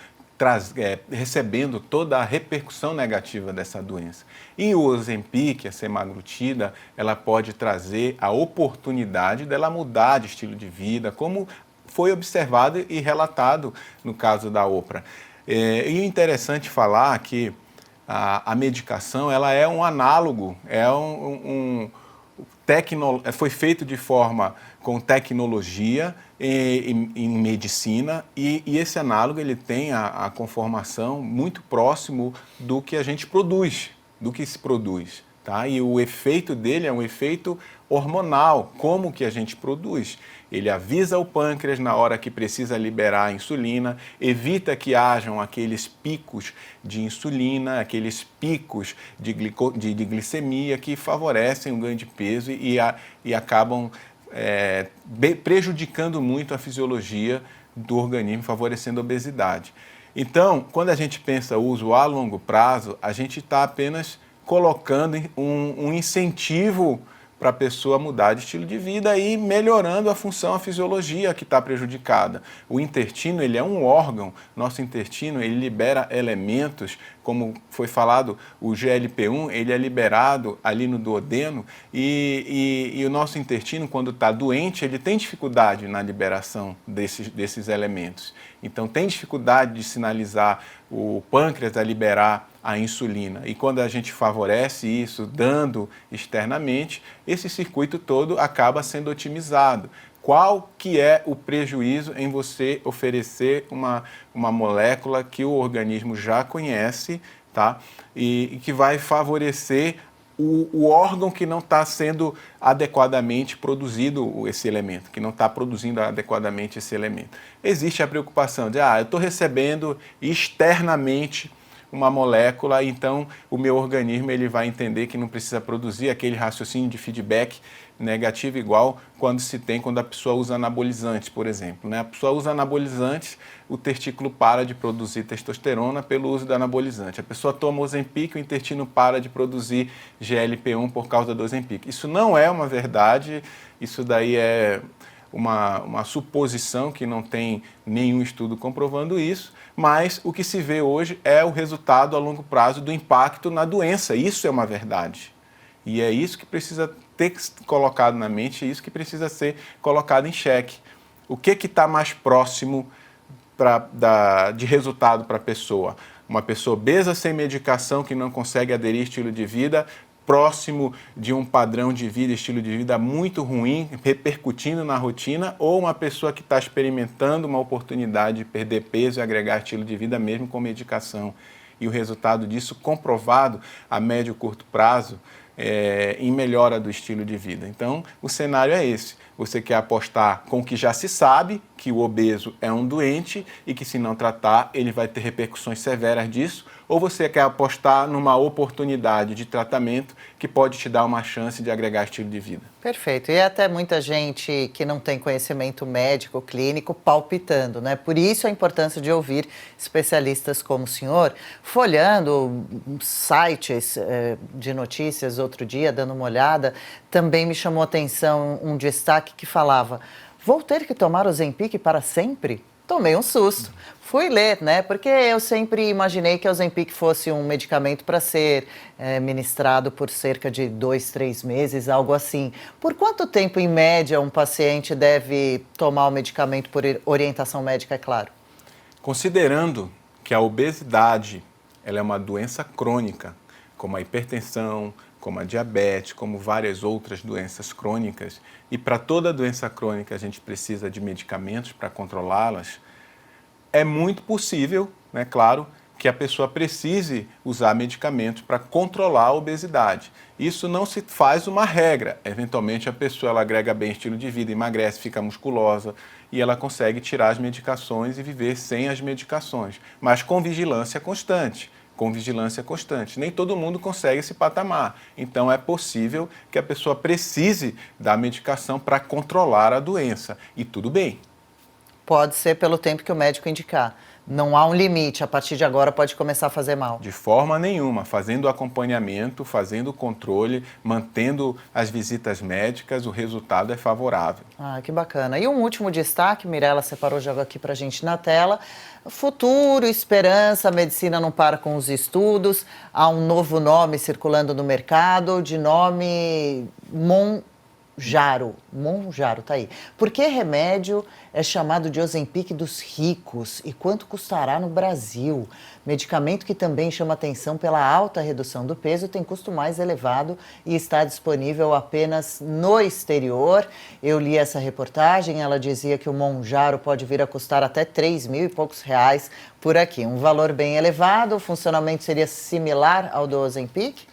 recebendo toda a repercussão negativa dessa doença. E o Ozempic, a semaglutida, ela pode trazer a oportunidade dela mudar de estilo de vida, como foi observado e relatado no caso da Oprah. E é interessante falar que a medicação, ela é um análogo, foi feito de forma com tecnologia em medicina e esse análogo ele tem a conformação muito próximo do que a gente produz, do que se produz, tá? E o efeito dele é um efeito hormonal, como que a gente produz. Ele avisa o pâncreas na hora que precisa liberar a insulina, evita que hajam aqueles picos de insulina, aqueles picos de glicemia que favorecem o ganho de peso e acabam prejudicando muito a fisiologia do organismo, favorecendo a obesidade. Então, quando a gente pensa uso a longo prazo, a gente está apenas colocando um incentivo para a pessoa mudar de estilo de vida e melhorando a função, a fisiologia que está prejudicada. O intestino, ele é um órgão, nosso intestino, ele libera elementos, como foi falado, o GLP-1, ele é liberado ali no duodeno e o nosso intestino, quando está doente, ele tem dificuldade na liberação desses elementos. Então, tem dificuldade de sinalizar o pâncreas a liberar a insulina. E quando a gente favorece isso, dando externamente, esse circuito todo acaba sendo otimizado. Qual que é o prejuízo em você oferecer uma molécula que o organismo já conhece, tá? E que vai favorecer o órgão que não está sendo adequadamente produzido esse elemento, que não está produzindo adequadamente esse elemento. Existe a preocupação de, eu estou recebendo externamente uma molécula, então o meu organismo ele vai entender que não precisa produzir aquele raciocínio de feedback negativo igual quando a pessoa usa anabolizantes, por exemplo. Né? A pessoa usa anabolizantes, o testículo para de produzir testosterona pelo uso do anabolizante. A pessoa toma Ozempic, o intestino para de produzir GLP-1 por causa do Ozempic. Isso não é uma verdade, isso daí é uma suposição que não tem nenhum estudo comprovando isso, mas o que se vê hoje é o resultado a longo prazo do impacto na doença. Isso é uma verdade. E é isso que precisa ter colocado na mente, é isso que precisa ser colocado em xeque. O que está mais próximo de resultado para a pessoa? Uma pessoa obesa sem medicação que não consegue aderir ao estilo de vida, próximo de um padrão de vida, estilo de vida muito ruim, repercutindo na rotina, ou uma pessoa que está experimentando uma oportunidade de perder peso e agregar estilo de vida mesmo com medicação. E o resultado disso comprovado a médio e curto prazo em melhora do estilo de vida. Então, o cenário é esse. Você quer apostar com o que já se sabe, que o obeso é um doente e que, se não tratar, ele vai ter repercussões severas disso, ou você quer apostar numa oportunidade de tratamento que pode te dar uma chance de agregar estilo de vida. Perfeito. E até muita gente que não tem conhecimento médico, clínico, palpitando, né? Por isso a importância de ouvir especialistas como o senhor, folhando sites de notícias outro dia, dando uma olhada, também me chamou a atenção um destaque que falava: vou ter que tomar o Ozempic para sempre? Tomei um susto. Fui ler, né? Porque eu sempre imaginei que o Ozempic fosse um medicamento para ser ministrado por cerca de 2, 3 meses, algo assim. Por quanto tempo, em média, um paciente deve tomar o medicamento por orientação médica, é claro? Considerando que a obesidade ela é uma doença crônica, como a hipertensão, como a diabetes, como várias outras doenças crônicas, e para toda doença crônica a gente precisa de medicamentos para controlá-las, é muito possível, né, claro, que a pessoa precise usar medicamentos para controlar a obesidade. Isso não se faz uma regra. Eventualmente a pessoa ela agrega bem estilo de vida, emagrece, fica musculosa e ela consegue tirar as medicações e viver sem as medicações, mas com vigilância constante. Nem todo mundo consegue esse patamar. Então, é possível que a pessoa precise da medicação para controlar a doença. E tudo bem. Pode ser pelo tempo que o médico indicar. Não há um limite, a partir de agora pode começar a fazer mal. De forma nenhuma, fazendo acompanhamento, fazendo controle, mantendo as visitas médicas, o resultado é favorável. Ah, que bacana. E um último destaque, Mirela separou já aqui pra gente na tela. Futuro, esperança, a medicina não para com os estudos. Há um novo nome circulando no mercado, de nome Mounjaro, tá aí. Por que remédio é chamado de Ozempic dos ricos e quanto custará no Brasil? Medicamento que também chama atenção pela alta redução do peso, tem custo mais elevado e está disponível apenas no exterior. Eu li essa reportagem, ela dizia que o Mounjaro pode vir a custar até 3.000 e poucos reais por aqui. Um valor bem elevado, o funcionamento seria similar ao do Ozempic?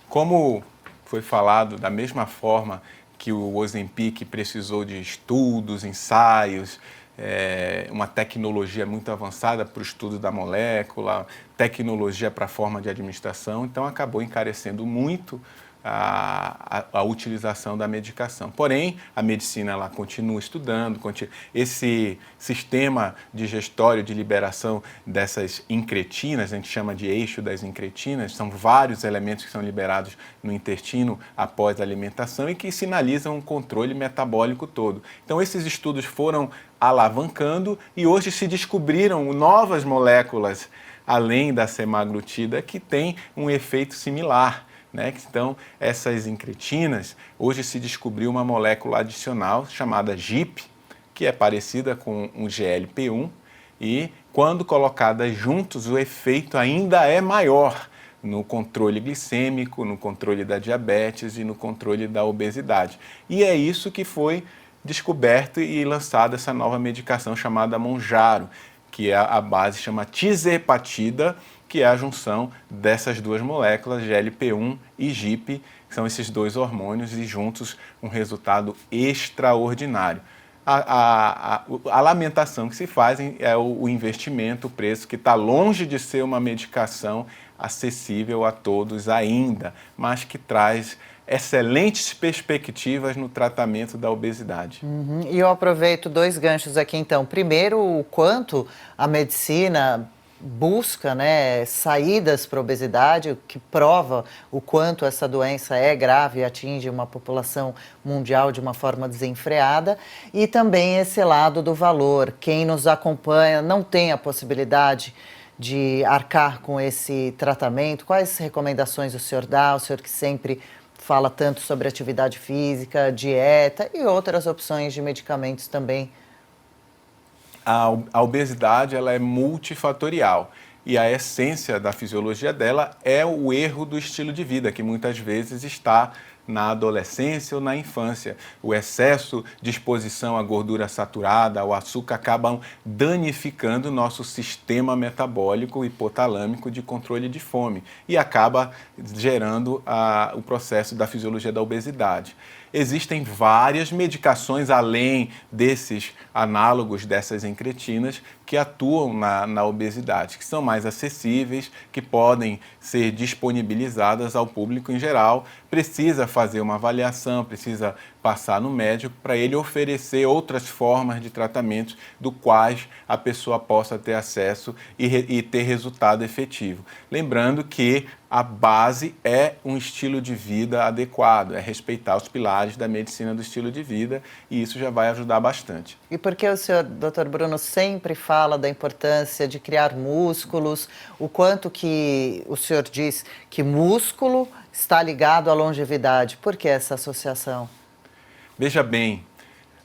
Como foi falado, da mesma forma que o Ozempic precisou de estudos, ensaios, uma tecnologia muito avançada para o estudo da molécula, tecnologia para a forma de administração, então acabou encarecendo muito a utilização da medicação. Porém, a medicina ela continua estudando, esse sistema digestório de liberação dessas incretinas, a gente chama de eixo das incretinas, são vários elementos que são liberados no intestino após a alimentação e que sinalizam um controle metabólico todo. Então, esses estudos foram alavancando e hoje se descobriram novas moléculas, além da semaglutida, que têm um efeito similar. Então, essas incretinas, hoje se descobriu uma molécula adicional chamada GIP, que é parecida com um GLP-1 E quando colocadas juntos, o efeito ainda é maior no controle glicêmico, no controle da diabetes e no controle da obesidade. E é isso que foi descoberto e lançada essa nova medicação chamada Mounjaro, que é a base chama tizepatida, que é a junção dessas duas moléculas, GLP-1 e GIP, que são esses dois hormônios, e juntos um resultado extraordinário. A lamentação que se faz é o investimento, o preço, que está longe de ser uma medicação acessível a todos ainda, mas que traz excelentes perspectivas no tratamento da obesidade. E eu aproveito 2 ganchos aqui, então. Primeiro, o quanto a medicina busca, né, saídas para a obesidade, o que prova o quanto essa doença é grave e atinge uma população mundial de uma forma desenfreada, e também esse lado do valor. Quem nos acompanha não tem a possibilidade de arcar com esse tratamento. Quais recomendações o senhor dá? O senhor que sempre fala tanto sobre atividade física, dieta e outras opções de medicamentos também. A obesidade ela é multifatorial e a essência da fisiologia dela é o erro do estilo de vida, que muitas vezes está na adolescência ou na infância. O excesso de exposição à gordura saturada, ao açúcar, acabam danificando o nosso sistema metabólico hipotalâmico de controle de fome e acaba gerando o processo da fisiologia da obesidade. Existem várias medicações além desses análogos dessas incretinas que atuam na obesidade, que são mais acessíveis, que podem ser disponibilizadas ao público em geral. Precisa fazer uma avaliação, precisa passar no médico para ele oferecer outras formas de tratamento do quais a pessoa possa ter acesso e ter resultado efetivo. Lembrando que a base é um estilo de vida adequado, é respeitar os pilares da medicina do estilo de vida, e isso já vai ajudar bastante. E por que o senhor, Dr. Bruno, sempre fala da importância de criar músculos, o quanto que o senhor diz que músculo está ligado à longevidade? Por que essa associação? Veja bem,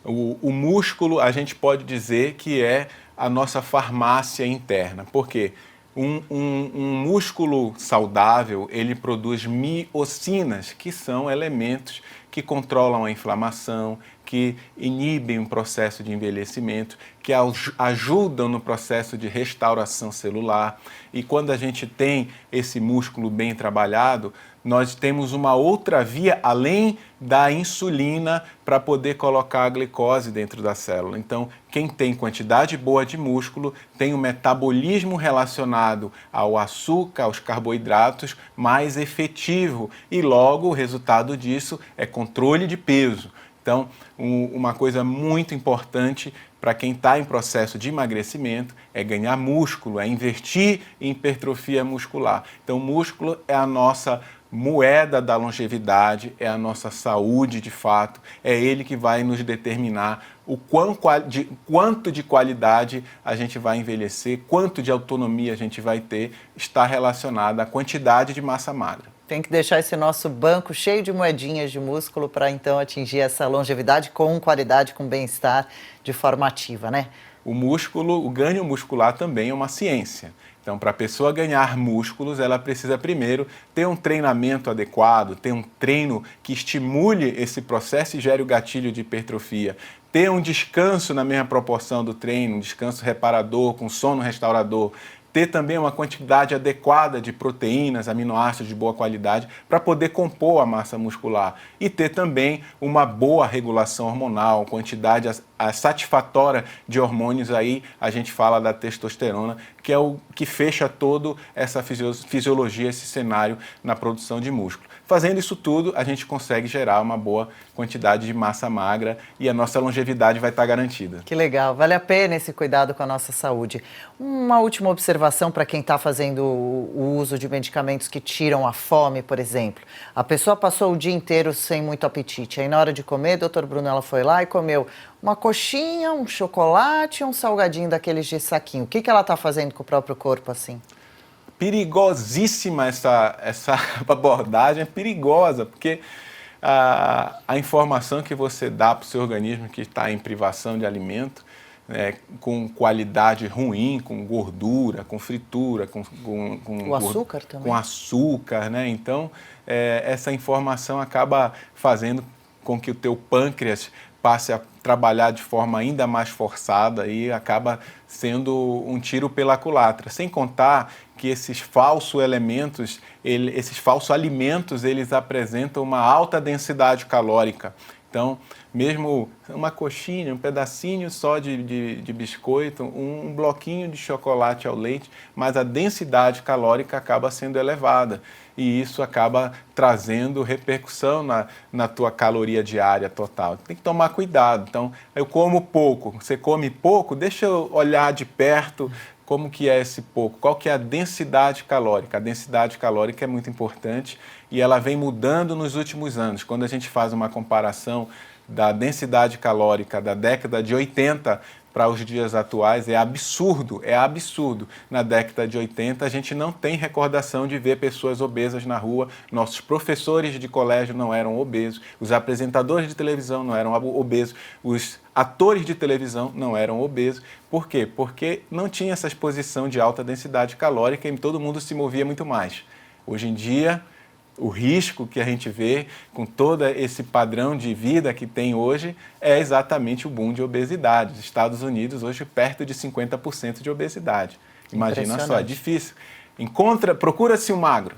o músculo a gente pode dizer que é a nossa farmácia interna, porque um músculo saudável, ele produz miocinas, que são elementos que controlam a inflamação, que inibem o processo de envelhecimento, que ajudam no processo de restauração celular. E quando a gente tem esse músculo bem trabalhado, nós temos uma outra via além da insulina para poder colocar a glicose dentro da célula. Então, quem tem quantidade boa de músculo tem um metabolismo relacionado ao açúcar, aos carboidratos mais efetivo, e logo o resultado disso é controle de peso. Então, uma coisa muito importante para quem está em processo de emagrecimento é ganhar músculo, é investir em hipertrofia muscular. Então, o músculo é a nossa moeda da longevidade, é a nossa saúde de fato, é ele que vai nos determinar o quanto de qualidade a gente vai envelhecer, quanto de autonomia a gente vai ter, está relacionado à quantidade de massa magra. Tem que deixar esse nosso banco cheio de moedinhas de músculo para então atingir essa longevidade com qualidade, com bem-estar, de forma ativa, né? O músculo, o ganho muscular também é uma ciência. Então, para a pessoa ganhar músculos, ela precisa primeiro ter um treinamento adequado, ter um treino que estimule esse processo e gere o gatilho de hipertrofia, ter um descanso na mesma proporção do treino, um descanso reparador, com sono restaurador, ter também uma quantidade adequada de proteínas, aminoácidos de boa qualidade para poder compor a massa muscular e ter também uma boa regulação hormonal, quantidade satisfatória de hormônios. Aí a gente fala da testosterona, que é o que fecha toda essa fisiologia, esse cenário na produção de músculo. Fazendo isso tudo, a gente consegue gerar uma boa quantidade de massa magra e a nossa longevidade vai estar garantida. Que legal, vale a pena esse cuidado com a nossa saúde. Uma última observação para quem está fazendo o uso de medicamentos que tiram a fome, por exemplo. A pessoa passou o dia inteiro sem muito apetite, aí na hora de comer, doutor Bruno, ela foi lá e comeu uma coxinha, um chocolate, um salgadinho daqueles de saquinho. O que ela está fazendo com o próprio corpo assim? Perigosíssima essa abordagem, é perigosa, porque a informação que você dá para o seu organismo que está em privação de alimento com qualidade ruim, com gordura, com fritura, com açúcar também. Com açúcar, né? Então, essa informação acaba fazendo com que o teu pâncreas passe a trabalhar de forma ainda mais forçada e acaba sendo um tiro pela culatra. Sem contar que esses falsos elementos, esses falsos alimentos, eles apresentam uma alta densidade calórica. Então, mesmo uma coxinha, um pedacinho só de biscoito, um bloquinho de chocolate ao leite, mas a densidade calórica acaba sendo elevada. E isso acaba trazendo repercussão na tua caloria diária total. Tem que tomar cuidado. Então, eu como pouco, você come pouco, deixa eu olhar de perto como que é esse pouco, qual que é a densidade calórica. A densidade calórica é muito importante e ela vem mudando nos últimos anos. Quando a gente faz uma comparação da densidade calórica da década de 80 para os dias atuais, é absurdo. Na década de 80, a gente não tem recordação de ver pessoas obesas na rua, nossos professores de colégio não eram obesos, os apresentadores de televisão não eram obesos, os atores de televisão não eram obesos. Por quê? Porque não tinha essa exposição de alta densidade calórica e todo mundo se movia muito mais. Hoje em dia, o risco que a gente vê com todo esse padrão de vida que tem hoje é exatamente o boom de obesidade. Os Estados Unidos hoje perto de 50% de obesidade. Imagina só, é difícil. Procura-se um magro.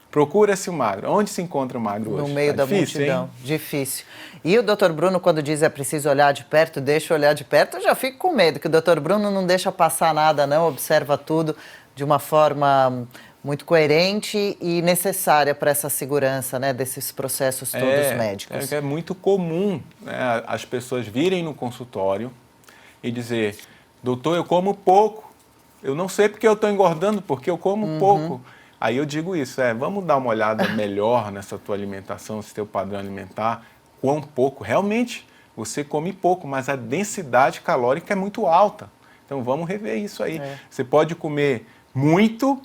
Procura-se um magro. Onde se encontra o magro hoje? No meio da multidão. Hein? Difícil. E o Dr. Bruno, quando diz é preciso olhar de perto, deixa eu olhar de perto, eu já fico com medo, que o Dr. Bruno não deixa passar nada, não, observa tudo de uma forma muito coerente e necessária para essa segurança, né, desses processos todos médicos. É muito comum, né, as pessoas virem no consultório e dizer, doutor, eu como pouco, eu não sei porque eu estou engordando, porque eu como pouco. Aí eu digo isso, vamos dar uma olhada melhor nessa tua alimentação, esse teu padrão alimentar, quão pouco. Realmente, você come pouco, mas a densidade calórica é muito alta. Então vamos rever isso aí. Você pode comer muito,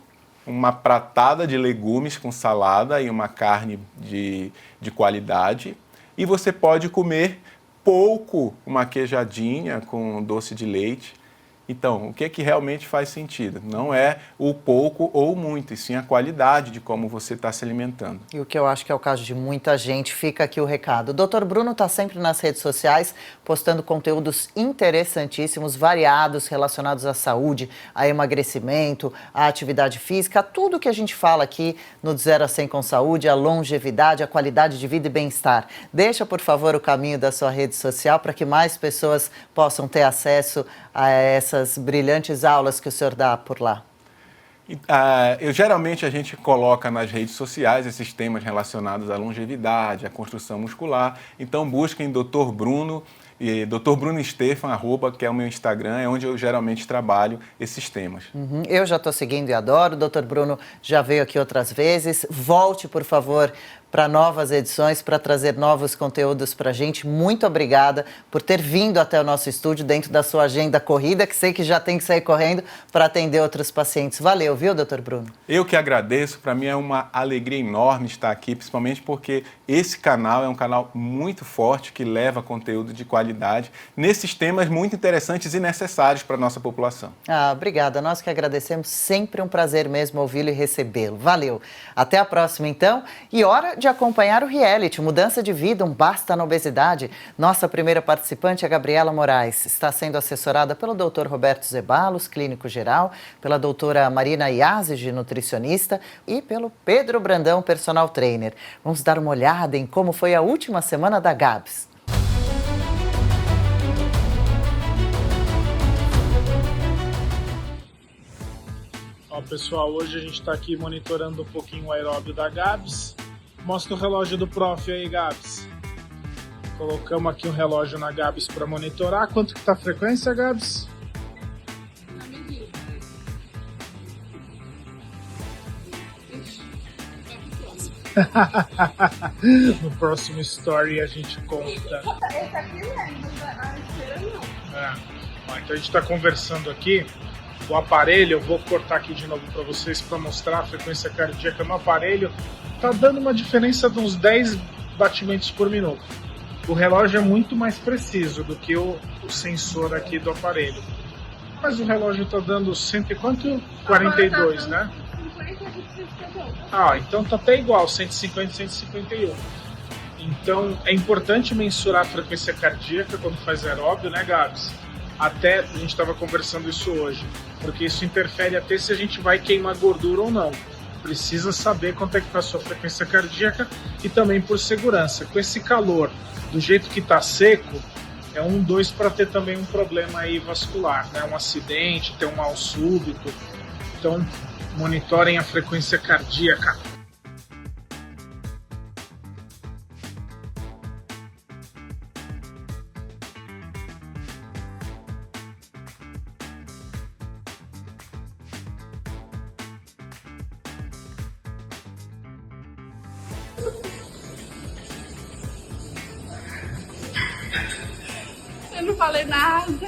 uma pratada de legumes com salada e uma carne de qualidade. E você pode comer pouco, uma queijadinha com doce de leite. Então, o que é que realmente faz sentido? Não é o pouco ou muito, e sim a qualidade de como você está se alimentando. E o que eu acho que é o caso de muita gente, fica aqui o recado. O Dr. Bruno está sempre nas redes sociais, postando conteúdos interessantíssimos, variados, relacionados à saúde, a emagrecimento, à atividade física, tudo que a gente fala aqui no De 0 a 100 com Saúde, a longevidade, a qualidade de vida e bem-estar. Deixa, por favor, o caminho da sua rede social para que mais pessoas possam ter acesso a essas brilhantes aulas que o senhor dá por lá. Geralmente a gente coloca nas redes sociais esses temas relacionados à longevidade, à construção muscular. Então busquem Dr. Bruno e Dr. Bruno Stefan, @, que é o meu Instagram, é onde eu geralmente trabalho esses temas. Eu já estou seguindo e adoro. O Dr. Bruno já veio aqui outras vezes. Volte, por favor, para novas edições, para trazer novos conteúdos para a gente. Muito obrigada por ter vindo até o nosso estúdio dentro da sua agenda corrida, que sei que já tem que sair correndo para atender outros pacientes. Valeu, viu, doutor Bruno? Eu que agradeço. Para mim é uma alegria enorme estar aqui, principalmente porque esse canal é um canal muito forte que leva conteúdo de qualidade nesses temas muito interessantes e necessários para a nossa população. Obrigada. Nós que agradecemos. Sempre um prazer mesmo ouvi-lo e recebê-lo. Valeu. Até a próxima, então. E hora de acompanhar o reality Mudança de Vida, um basta na obesidade. Nossa primeira participante é a Gabriela Moraes. Está sendo assessorada pelo Dr. Roberto Zeballos, clínico geral, pela doutora Marina Iazzi, nutricionista, e pelo Pedro Brandão, personal trainer. Vamos dar uma olhada em como foi a última semana da Gabs. Ó, pessoal, hoje a gente está aqui monitorando um pouquinho o aeróbio da Gabs. Mostra o relógio do prof aí, Gabs. Colocamos aqui um relógio na Gabs para monitorar. Quanto que tá a frequência, Gabs? No próximo story a gente conta. Esse aqui não é, a esteira não. Então a gente está conversando aqui. O aparelho, eu vou cortar aqui de novo para vocês para mostrar a frequência cardíaca no aparelho. Tá dando uma diferença de uns 10 batimentos por minuto. O relógio é muito mais preciso do que o sensor aqui do aparelho. Mas o relógio está dando 100 e quanto? 42, né? 50 e 51. Ah, então tá até igual, 150 e 151. Então é importante mensurar a frequência cardíaca quando faz aeróbio, né, Gabs? Até a gente estava conversando isso hoje, porque isso interfere até se a gente vai queimar gordura ou não. Precisa saber quanto é que está a sua frequência cardíaca e também por segurança. Com esse calor, do jeito que está seco, é 2 para ter também um problema aí vascular, né? Um acidente, ter um mal súbito. Então, monitorem a frequência cardíaca. Eu não falei nada.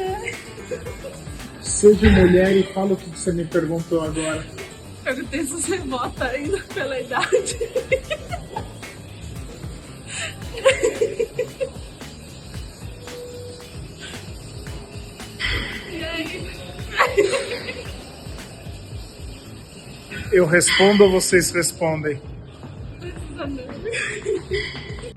Seja mulher e fala o que você me perguntou agora. Perguntei se você vota ainda pela idade. E aí? Eu respondo ou vocês respondem?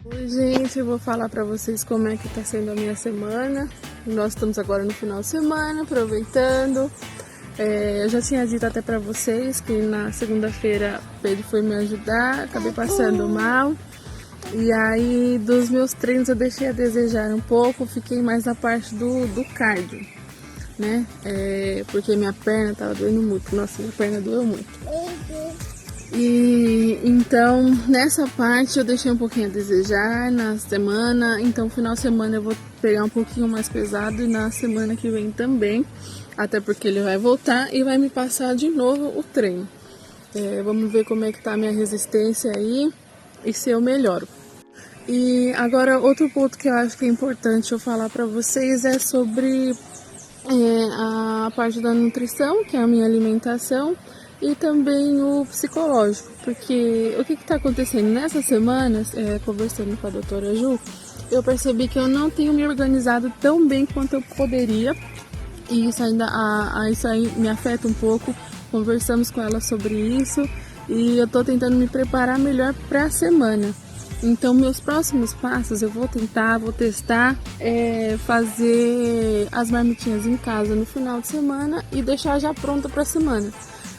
Oi, gente, eu vou falar pra vocês como é que tá sendo a minha semana. Nós estamos agora no final de semana, aproveitando. Eu já tinha dito até pra vocês que na segunda-feira Pedro foi me ajudar, acabei passando mal. E aí, dos meus treinos eu deixei a desejar um pouco, fiquei mais na parte do cardio, né? Porque minha perna tava doendo muito, nossa, minha perna doeu muito. E então nessa parte eu deixei um pouquinho a desejar na semana, então no final de semana eu vou pegar um pouquinho mais pesado e na semana que vem também, até porque ele vai voltar e vai me passar de novo o treino. Vamos ver como é que tá a minha resistência aí e se eu melhoro. E agora outro ponto que eu acho que é importante eu falar pra vocês é sobre a parte da nutrição, que é a minha alimentação, e também o psicológico, porque o que está acontecendo nessas semanas, conversando com a doutora Ju, eu percebi que eu não tenho me organizado tão bem quanto eu poderia, e isso isso aí me afeta um pouco. Conversamos com ela sobre isso e eu estou tentando me preparar melhor para a semana. Então meus próximos passos eu vou testar fazer as marmitinhas em casa no final de semana e deixar já pronta para a semana.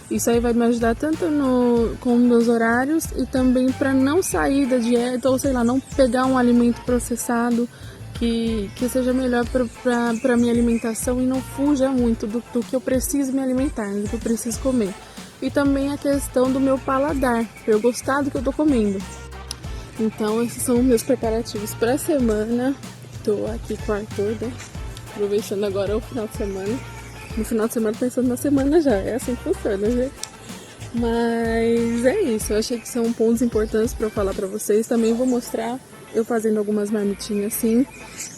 Isso aí vai me ajudar tanto com meus horários e também para não sair da dieta ou sei lá, não pegar um alimento processado que seja melhor para minha alimentação e não fuja muito do que eu preciso me alimentar, do que eu preciso comer. E também a questão do meu paladar, para eu gostar do que eu tô comendo. Então esses são os meus preparativos para a semana. Tô aqui com o Arthur, né? Aproveitando agora o final de semana. No final de semana pensando na semana já, é assim que funciona, gente. Mas é isso, eu achei que são pontos importantes para eu falar para vocês. Também vou mostrar eu fazendo algumas marmitinhas assim,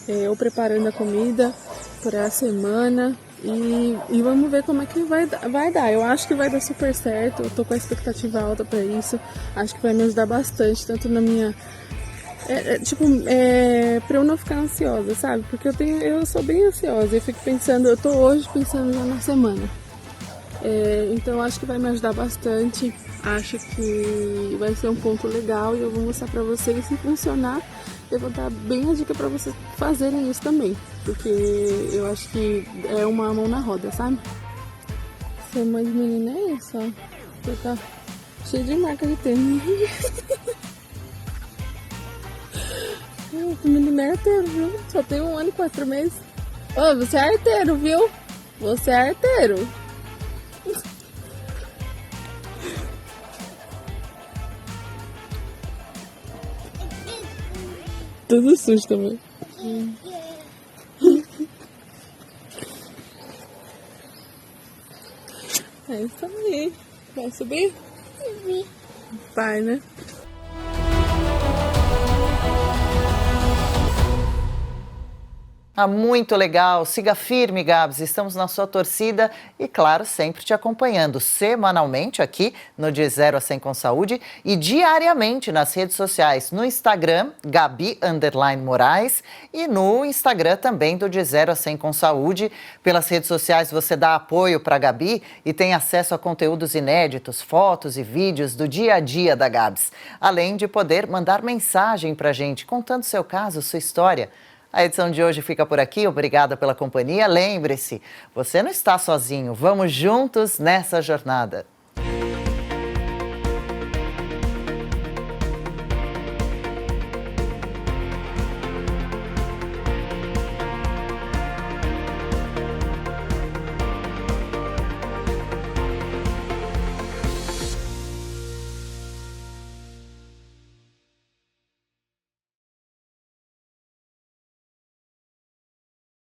eu preparando a comida para a semana e vamos ver como é que vai dar. Eu acho que vai dar super certo, eu tô com a expectativa alta para isso. Acho que vai me ajudar bastante, tanto na minha... pra eu não ficar ansiosa, sabe? Porque eu sou bem ansiosa, eu fico pensando, eu tô hoje pensando já na semana. Então acho que vai me ajudar bastante, acho que vai ser um ponto legal e eu vou mostrar pra vocês. Se funcionar, eu vou dar bem a dica pra vocês fazerem isso também, porque eu acho que é uma mão na roda, sabe? Ser mãe de menina é isso, ó. Você tá cheio de marca de tênis. O menino é arteiro, viu? Só tem 1 ano e 4 meses. Ô, você é arteiro, viu? Você é arteiro. Tudo sujo também. É isso aí. Vai subir? Vai, né? Ah, muito legal. Siga firme, Gabs. Estamos na sua torcida e, claro, sempre te acompanhando semanalmente aqui no De 0 a 100 com Saúde e diariamente nas redes sociais, no Instagram, Gabi_Moraes e no Instagram também do De 0 a 100 com Saúde. Pelas redes sociais você dá apoio para a Gabi e tem acesso a conteúdos inéditos, fotos e vídeos do dia a dia da Gabs, além de poder mandar mensagem para a gente contando seu caso, sua história. A edição de hoje fica por aqui. Obrigada pela companhia. Lembre-se, você não está sozinho. Vamos juntos nessa jornada.